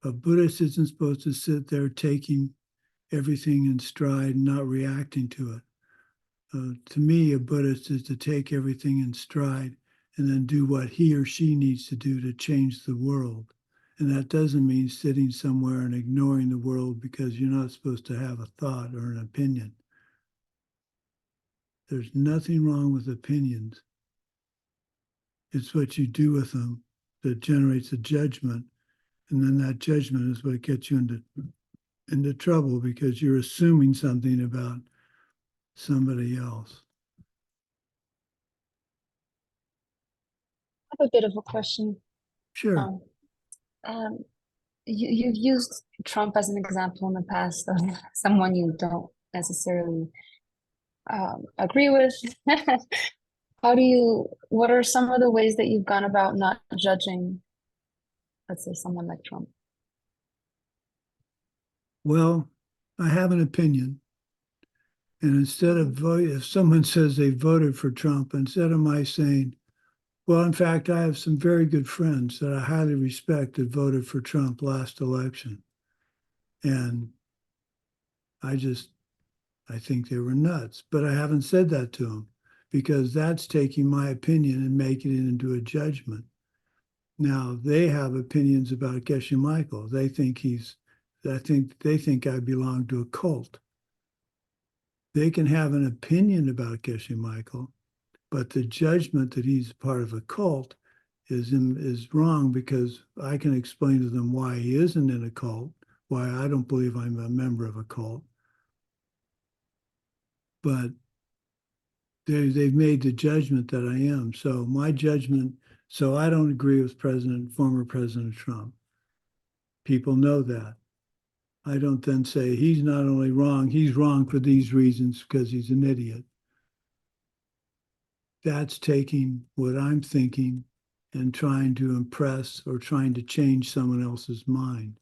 A Buddhist isn't supposed to sit there taking everything in stride and not reacting to it. To me, a Buddhist is to take everything in stride and then do what he or she needs to do to change the world. And that doesn't mean sitting somewhere and ignoring the world because you're not supposed to have a thought or an opinion. There's nothing wrong with opinions. It's what you do with them that generates a judgment. And then that judgment is what gets you into trouble, because you're assuming something about somebody else.
I have a bit of a question.
Sure.
You've used Trump as an example in the past of someone you don't necessarily agree with. What are some of the ways that you've gone about not judging, let's say, someone like Trump?
Well, I have an opinion. And instead of vote, if someone says they voted for Trump, instead of my saying, well, in fact, I have some very good friends that I highly respect that voted for Trump last election. And I think they were nuts. But I haven't said that to them because that's taking my opinion and making it into a judgment. Now they have opinions about Geshe Michael. They think they think I belong to a cult. They can have an opinion about Geshe Michael, but the judgment that he's part of a cult is wrong because I can explain to them why he isn't in a cult, why I don't believe I'm a member of a cult. But they've made the judgment that I am. So my judgment, so I don't agree with former President Trump. People know that. I don't then say he's not only wrong, he's wrong for these reasons because he's an idiot. That's taking what I'm thinking and trying to impress or trying to change someone else's mind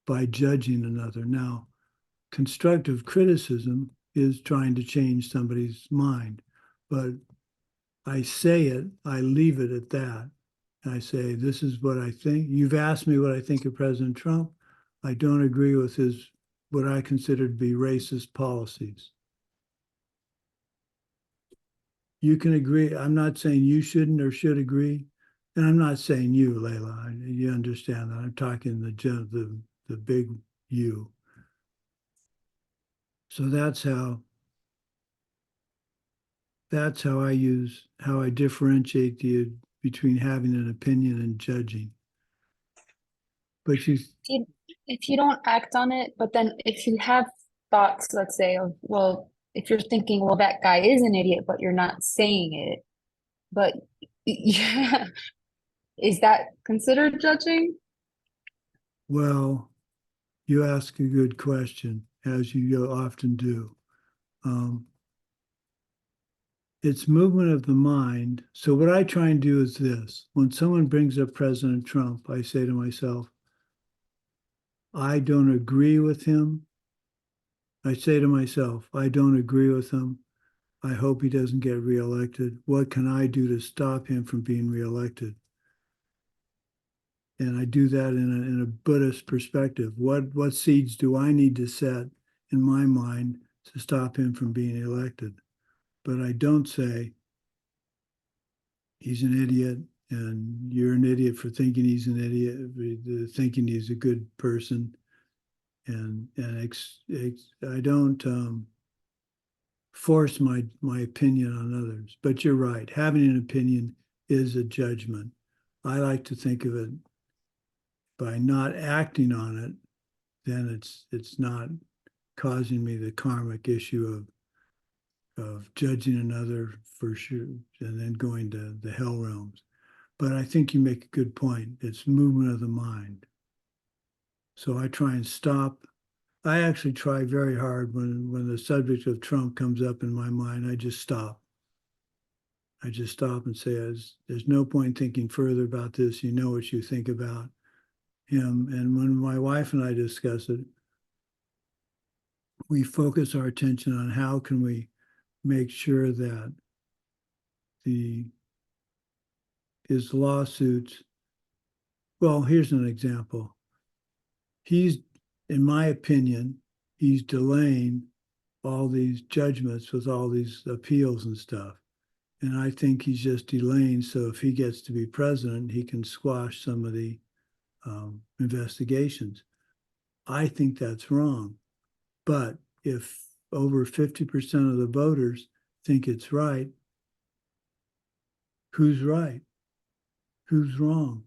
by judging another. Now, constructive criticism is trying to change somebody's mind, but I say it, I leave it at that. I say, this is what I think. You've asked me what I think of President Trump. I don't agree with what I consider to be racist policies. You can agree. I'm not saying you shouldn't or should agree. And I'm not saying you, Layla. You understand that. I'm talking the big you. So that's how I differentiate between having an opinion and judging. But
if you don't act on it, but then if you have thoughts, let's say, of, well, if you're thinking, well, that guy is an idiot, but you're not saying it, but yeah, is that considered judging?
Well, you ask a good question, as you often do. It's movement of the mind. So what I try and do is this. When someone brings up President Trump, I say to myself, I don't agree with him. I say to myself, I don't agree with him. I hope he doesn't get reelected. What can I do to stop him from being reelected? And I do that in a Buddhist perspective. What seeds do I need to set in my mind to stop him from being elected? But I don't say he's an idiot and you're an idiot for thinking he's an idiot, thinking he's a good person. And I don't force my opinion on others. But you're right. Having an opinion is a judgment. I like to think of it by not acting on it, then it's not causing me the karmic issue of judging another for sure and then going to the hell realms. But I think you make a good point. It's movement of the mind. So I try and stop. I actually try very hard when the subject of Trump comes up in my mind, I just stop. I just stop and say, there's no point thinking further about this. You know what you think about him. And when my wife and I discuss it, we focus our attention on how can we make sure that his lawsuits, well, here's an example. In my opinion, he's delaying all these judgments with all these appeals and stuff. And I think he's just delaying so if he gets to be president, he can squash some of the investigations. I think that's wrong. But if over 50% of the voters think it's right, who's right? Who's wrong?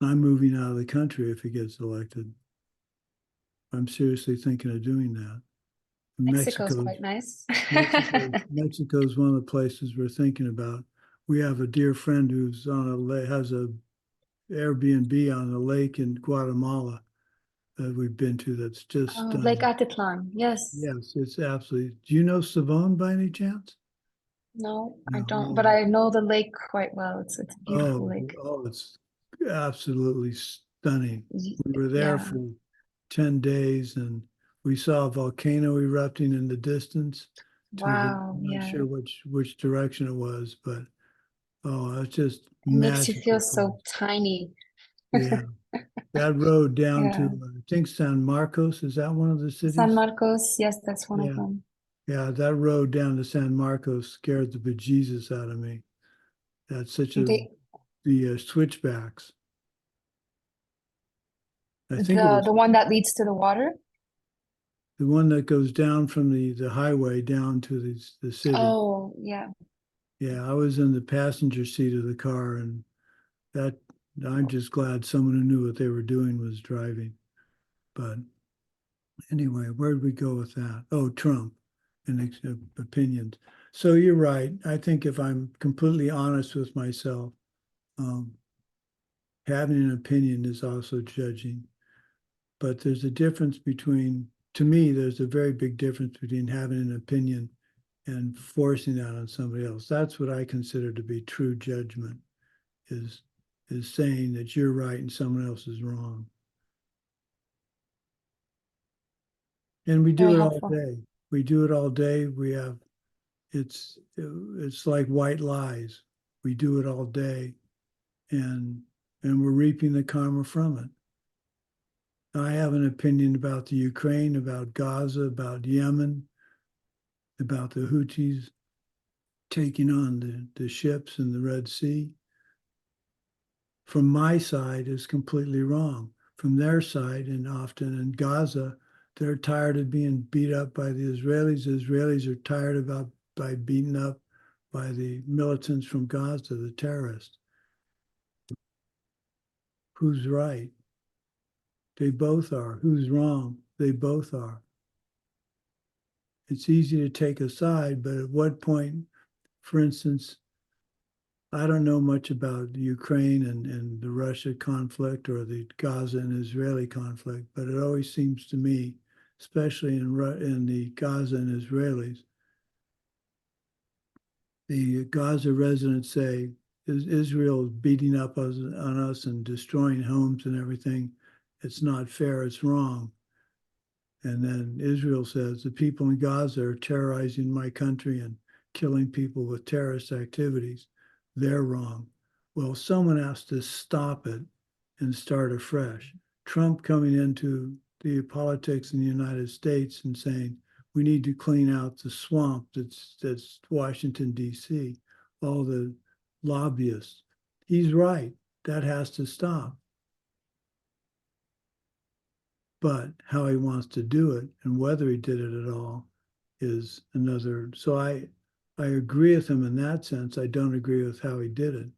I'm moving out of the country if he gets elected. I'm seriously thinking of doing that.
Mexico's quite nice.
Mexico is one of the places we're thinking about. We have a dear friend who's has a Airbnb on a lake in Guatemala that we've been to. That's just
Lake Atitlan. Yes.
Yes, it's absolutely. Do you know Savone by any chance?
No, I
No.
don't. But I know the lake quite well. It's a beautiful lake.
Oh, it's absolutely stunning. We were there
Yeah.
for 10 days and we saw a volcano erupting in the distance.
Wow,
I'm not
yeah.
sure which direction it was, but oh, it's just
It makes you
magical.
feel so tiny.
Yeah. That road down to,
Yeah.
I think San Marcos, is that one of the cities?
San Marcos, yes, that's one
Yeah.
of them.
Yeah, that road down to San Marcos scared the bejesus out of me. That's such a,
They,
the switchbacks. I think it was
the one that leads to the water?
the one that goes down from the highway down to the city.
Oh, yeah.
Yeah, I was in the passenger seat of the car, and that I'm just glad someone who knew what they were doing was driving. But anyway, where'd we go with that? Oh, Trump and opinions. So you're right. I think if I'm completely honest with myself, having an opinion is also judging. But there's a difference between, to me, there's a very big difference between having an opinion and forcing that on somebody else. That's what I consider to be true judgment, is saying that you're right and someone else is wrong. And we do
Very
it
helpful.
all day. We do it all day. We have, it's like white lies. We do it all day, and we're reaping the karma from it. I have an opinion about the Ukraine, about Gaza, about Yemen, about the Houthis taking on the ships in the Red Sea. From my side is completely wrong. From their side, and often in Gaza, they're tired of being beat up by the Israelis. The Israelis are tired about by beaten up by the militants from Gaza, the terrorists. Who's right? They both are. Who's wrong? They both are. It's easy to take a side, but at what point, for instance, I don't know much about the Ukraine and the Russia conflict or the Gaza and Israeli conflict, but it always seems to me, especially in the Gaza and Israelis, the Gaza residents say Israel is beating up on us and destroying homes and everything. It's not fair, it's wrong. And then Israel says the people in Gaza are terrorizing my country and killing people with terrorist activities. They're wrong. Well, someone has to stop it and start afresh. Trump coming into the politics in the United States and saying, we need to clean out the swamp that's Washington, D.C., all the lobbyists. He's right. That has to stop. But how he wants to do it and whether he did it at all is another. So I agree with him in that sense. I don't agree with how he did it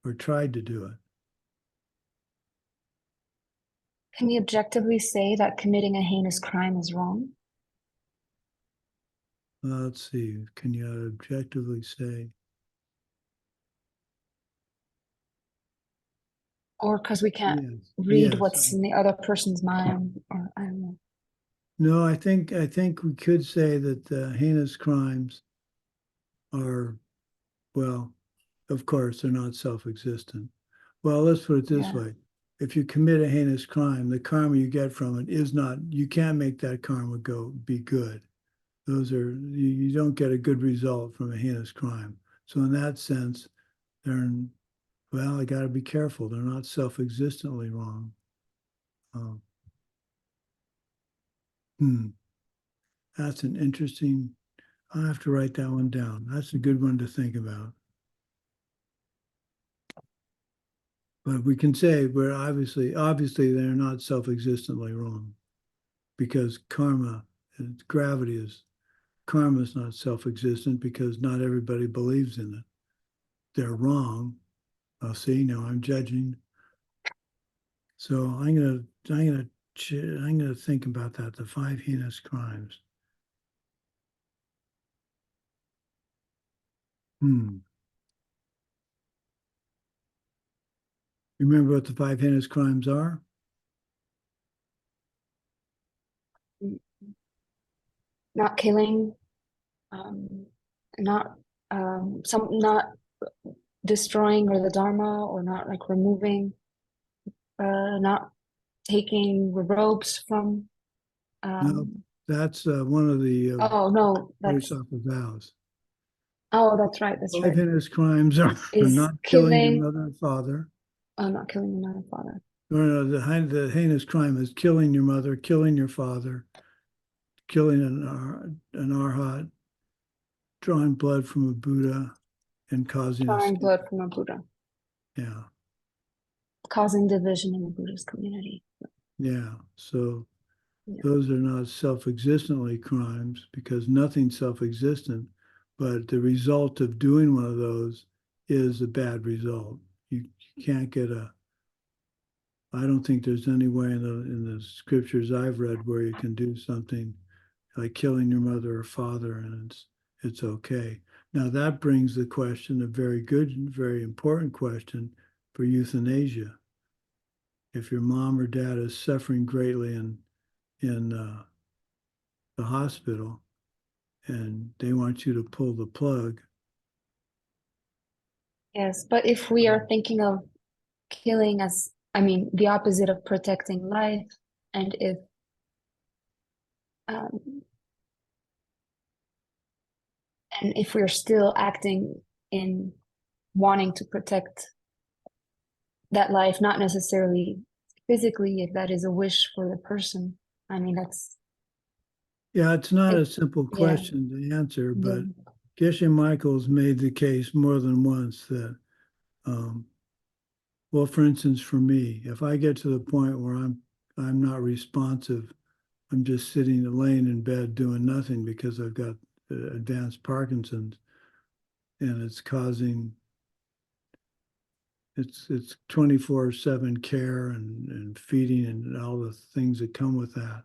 or tried to do it.
Can we objectively say that committing a heinous crime is wrong?
Let's see. Can you objectively say?
Or because we can't
Yes.
read
Yes.
what's in the other person's mind, or I don't know.
No, I think we could say that the heinous crimes are, well, of course, they're not self-existent. Well, let's put it this
Yeah.
way. If you commit a heinous crime, the karma you get from it is not, you can't make that karma be good. Those are, you don't get a good result from a heinous crime. So in that sense, well, I got to be careful. They're not self-existently wrong. That's an interesting, I'll have to write that one down. That's a good one to think about. But we can say we're obviously they're not self-existently wrong, because karma is not self-existent because not everybody believes in it. They're wrong. I'll see, now I'm judging. So I'm gonna think about that, the 5 heinous crimes. Remember what the 5 heinous crimes are?
Not killing, not destroying or the Dharma, or not like removing not taking the robes from.
No, that's one of the
Oh no, that's
off of vows.
that's right. That's
5
right.
heinous crimes are
Is
not killing your
killing.
mother and father.
Oh, not killing your mother and father.
No, the heinous crime is killing your mother, killing your father, killing an arhat, drawing blood from a Buddha, and causing
Drawing blood from a Buddha,
yeah,
causing division in the Buddhist community.
yeah. So
Yeah.
those are not self-existently crimes because nothing's self-existent, but the result of doing one of those is a bad result. You can't get I don't think there's any way in the scriptures I've read where you can do something like killing your mother or father and it's okay. Now that brings the question, a very good and very important question for euthanasia. If your mom or dad is suffering greatly in the hospital and they want you to pull the plug.
Yes, but if we are thinking of killing as, I mean, the opposite of protecting life, and if we're still acting in wanting to protect that life, not necessarily physically, if that is a wish for the person, I mean, that's.
Yeah, it's not a simple question to answer, but Geshe Michael's made the case more than once that, well, for instance, for me, if I get to the point where I'm not responsive, I'm just laying in bed doing nothing because I've got advanced Parkinson's, and it's causing it's 24/7 care and feeding and all the things that come with that.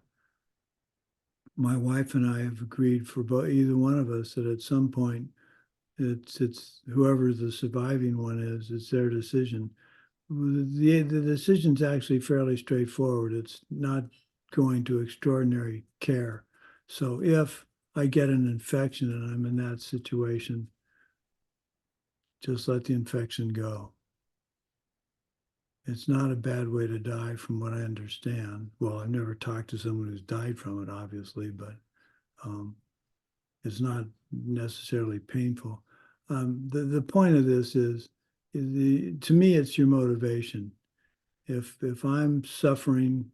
My wife and I have agreed for either one of us that at some point it's whoever the surviving one is, it's their decision. The decision's actually fairly straightforward. It's not going to extraordinary care. So if I get an infection and I'm in that situation, just let the infection go. It's not a bad way to die from what I understand. Well, I've never talked to someone who's died from it, obviously, but it's not necessarily painful. The point of this is to me, it's your motivation. If I'm suffering,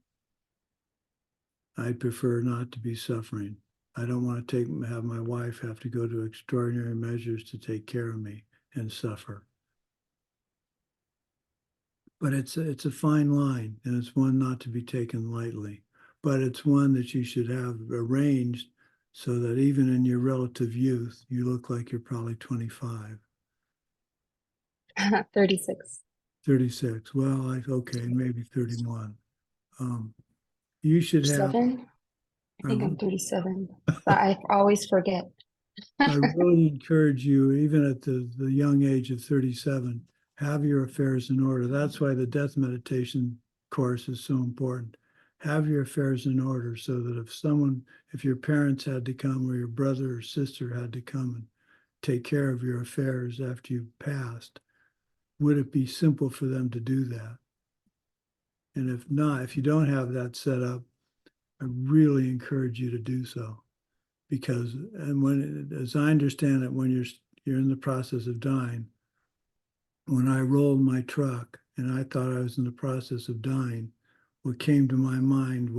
I'd prefer not to be suffering. I don't want to have my wife have to go to extraordinary measures to take care of me and suffer. But it's a fine line, and it's one not to be taken lightly. But it's one that you should have arranged so that even in your relative youth, you look like you're probably 25.
36.
36. Well, okay, maybe 31. You should have.
7? I think I'm 37. I always forget.
I really encourage you, even at the young age of 37, have your affairs in order. That's why the death meditation course is so important. Have your affairs in order so that if your parents had to come or your brother or sister had to come and take care of your affairs after you've passed, would it be simple for them to do that? And if not, if you don't have that set up, I really encourage you to do so. Because, as I understand it, when you're in the process of dying, when I rolled my truck and I thought I was in the process of dying, what came to my mind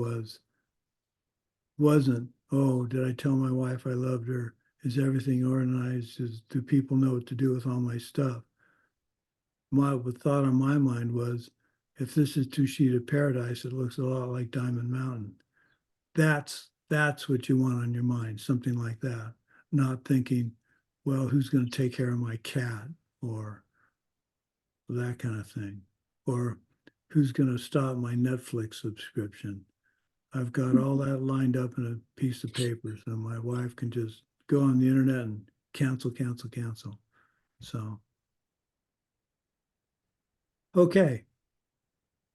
wasn't, oh, did I tell my wife I loved her? Is everything organized? Do people know what to do with all my stuff? The thought on my mind was, if this is Two Sheet of Paradise, it looks a lot like Diamond Mountain. That's what you want on your mind, something like that. Not thinking, well, who's going to take care of my cat or that kind of thing, or who's going to stop my Netflix subscription. I've got all that lined up in a piece of paper so my wife can just go on the internet and cancel. So, okay.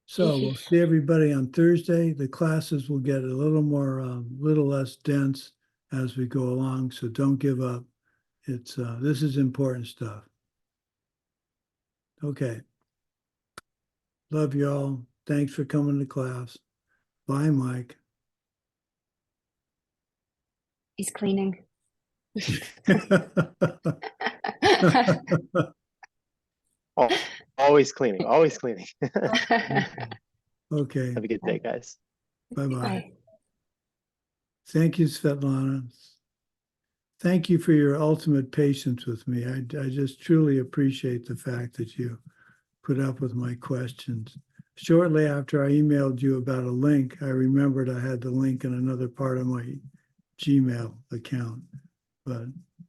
So we'll see everybody on Thursday. The classes will get a little less dense as we go along. So don't give up. This is important stuff. Okay. Love y'all. Thanks for coming to class. Bye, Mike.
He's cleaning.
Always cleaning, always cleaning.
Okay,
Have a good day, guys.
bye-bye.
Bye.
Thank you, Svetlana. Thank you for your ultimate patience with me. I just truly appreciate the fact that you put up with my questions. Shortly after I emailed you about a link, I remembered I had the link in another part of my Gmail account, but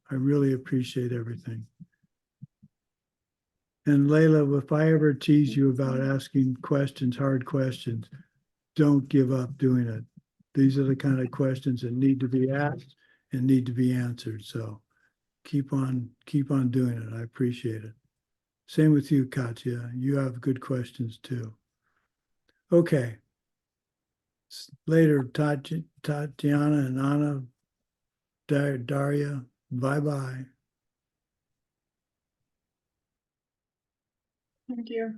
I really appreciate everything. And Layla, if I ever tease you about asking questions, hard questions, don't give up doing it. These are the kind of questions that need to be asked and need to be answered. So keep on doing it. I appreciate it. Same with you, Katya. You have good questions too. Okay. Later, Tatiana and Anna, Daria, bye-bye.
Thank you.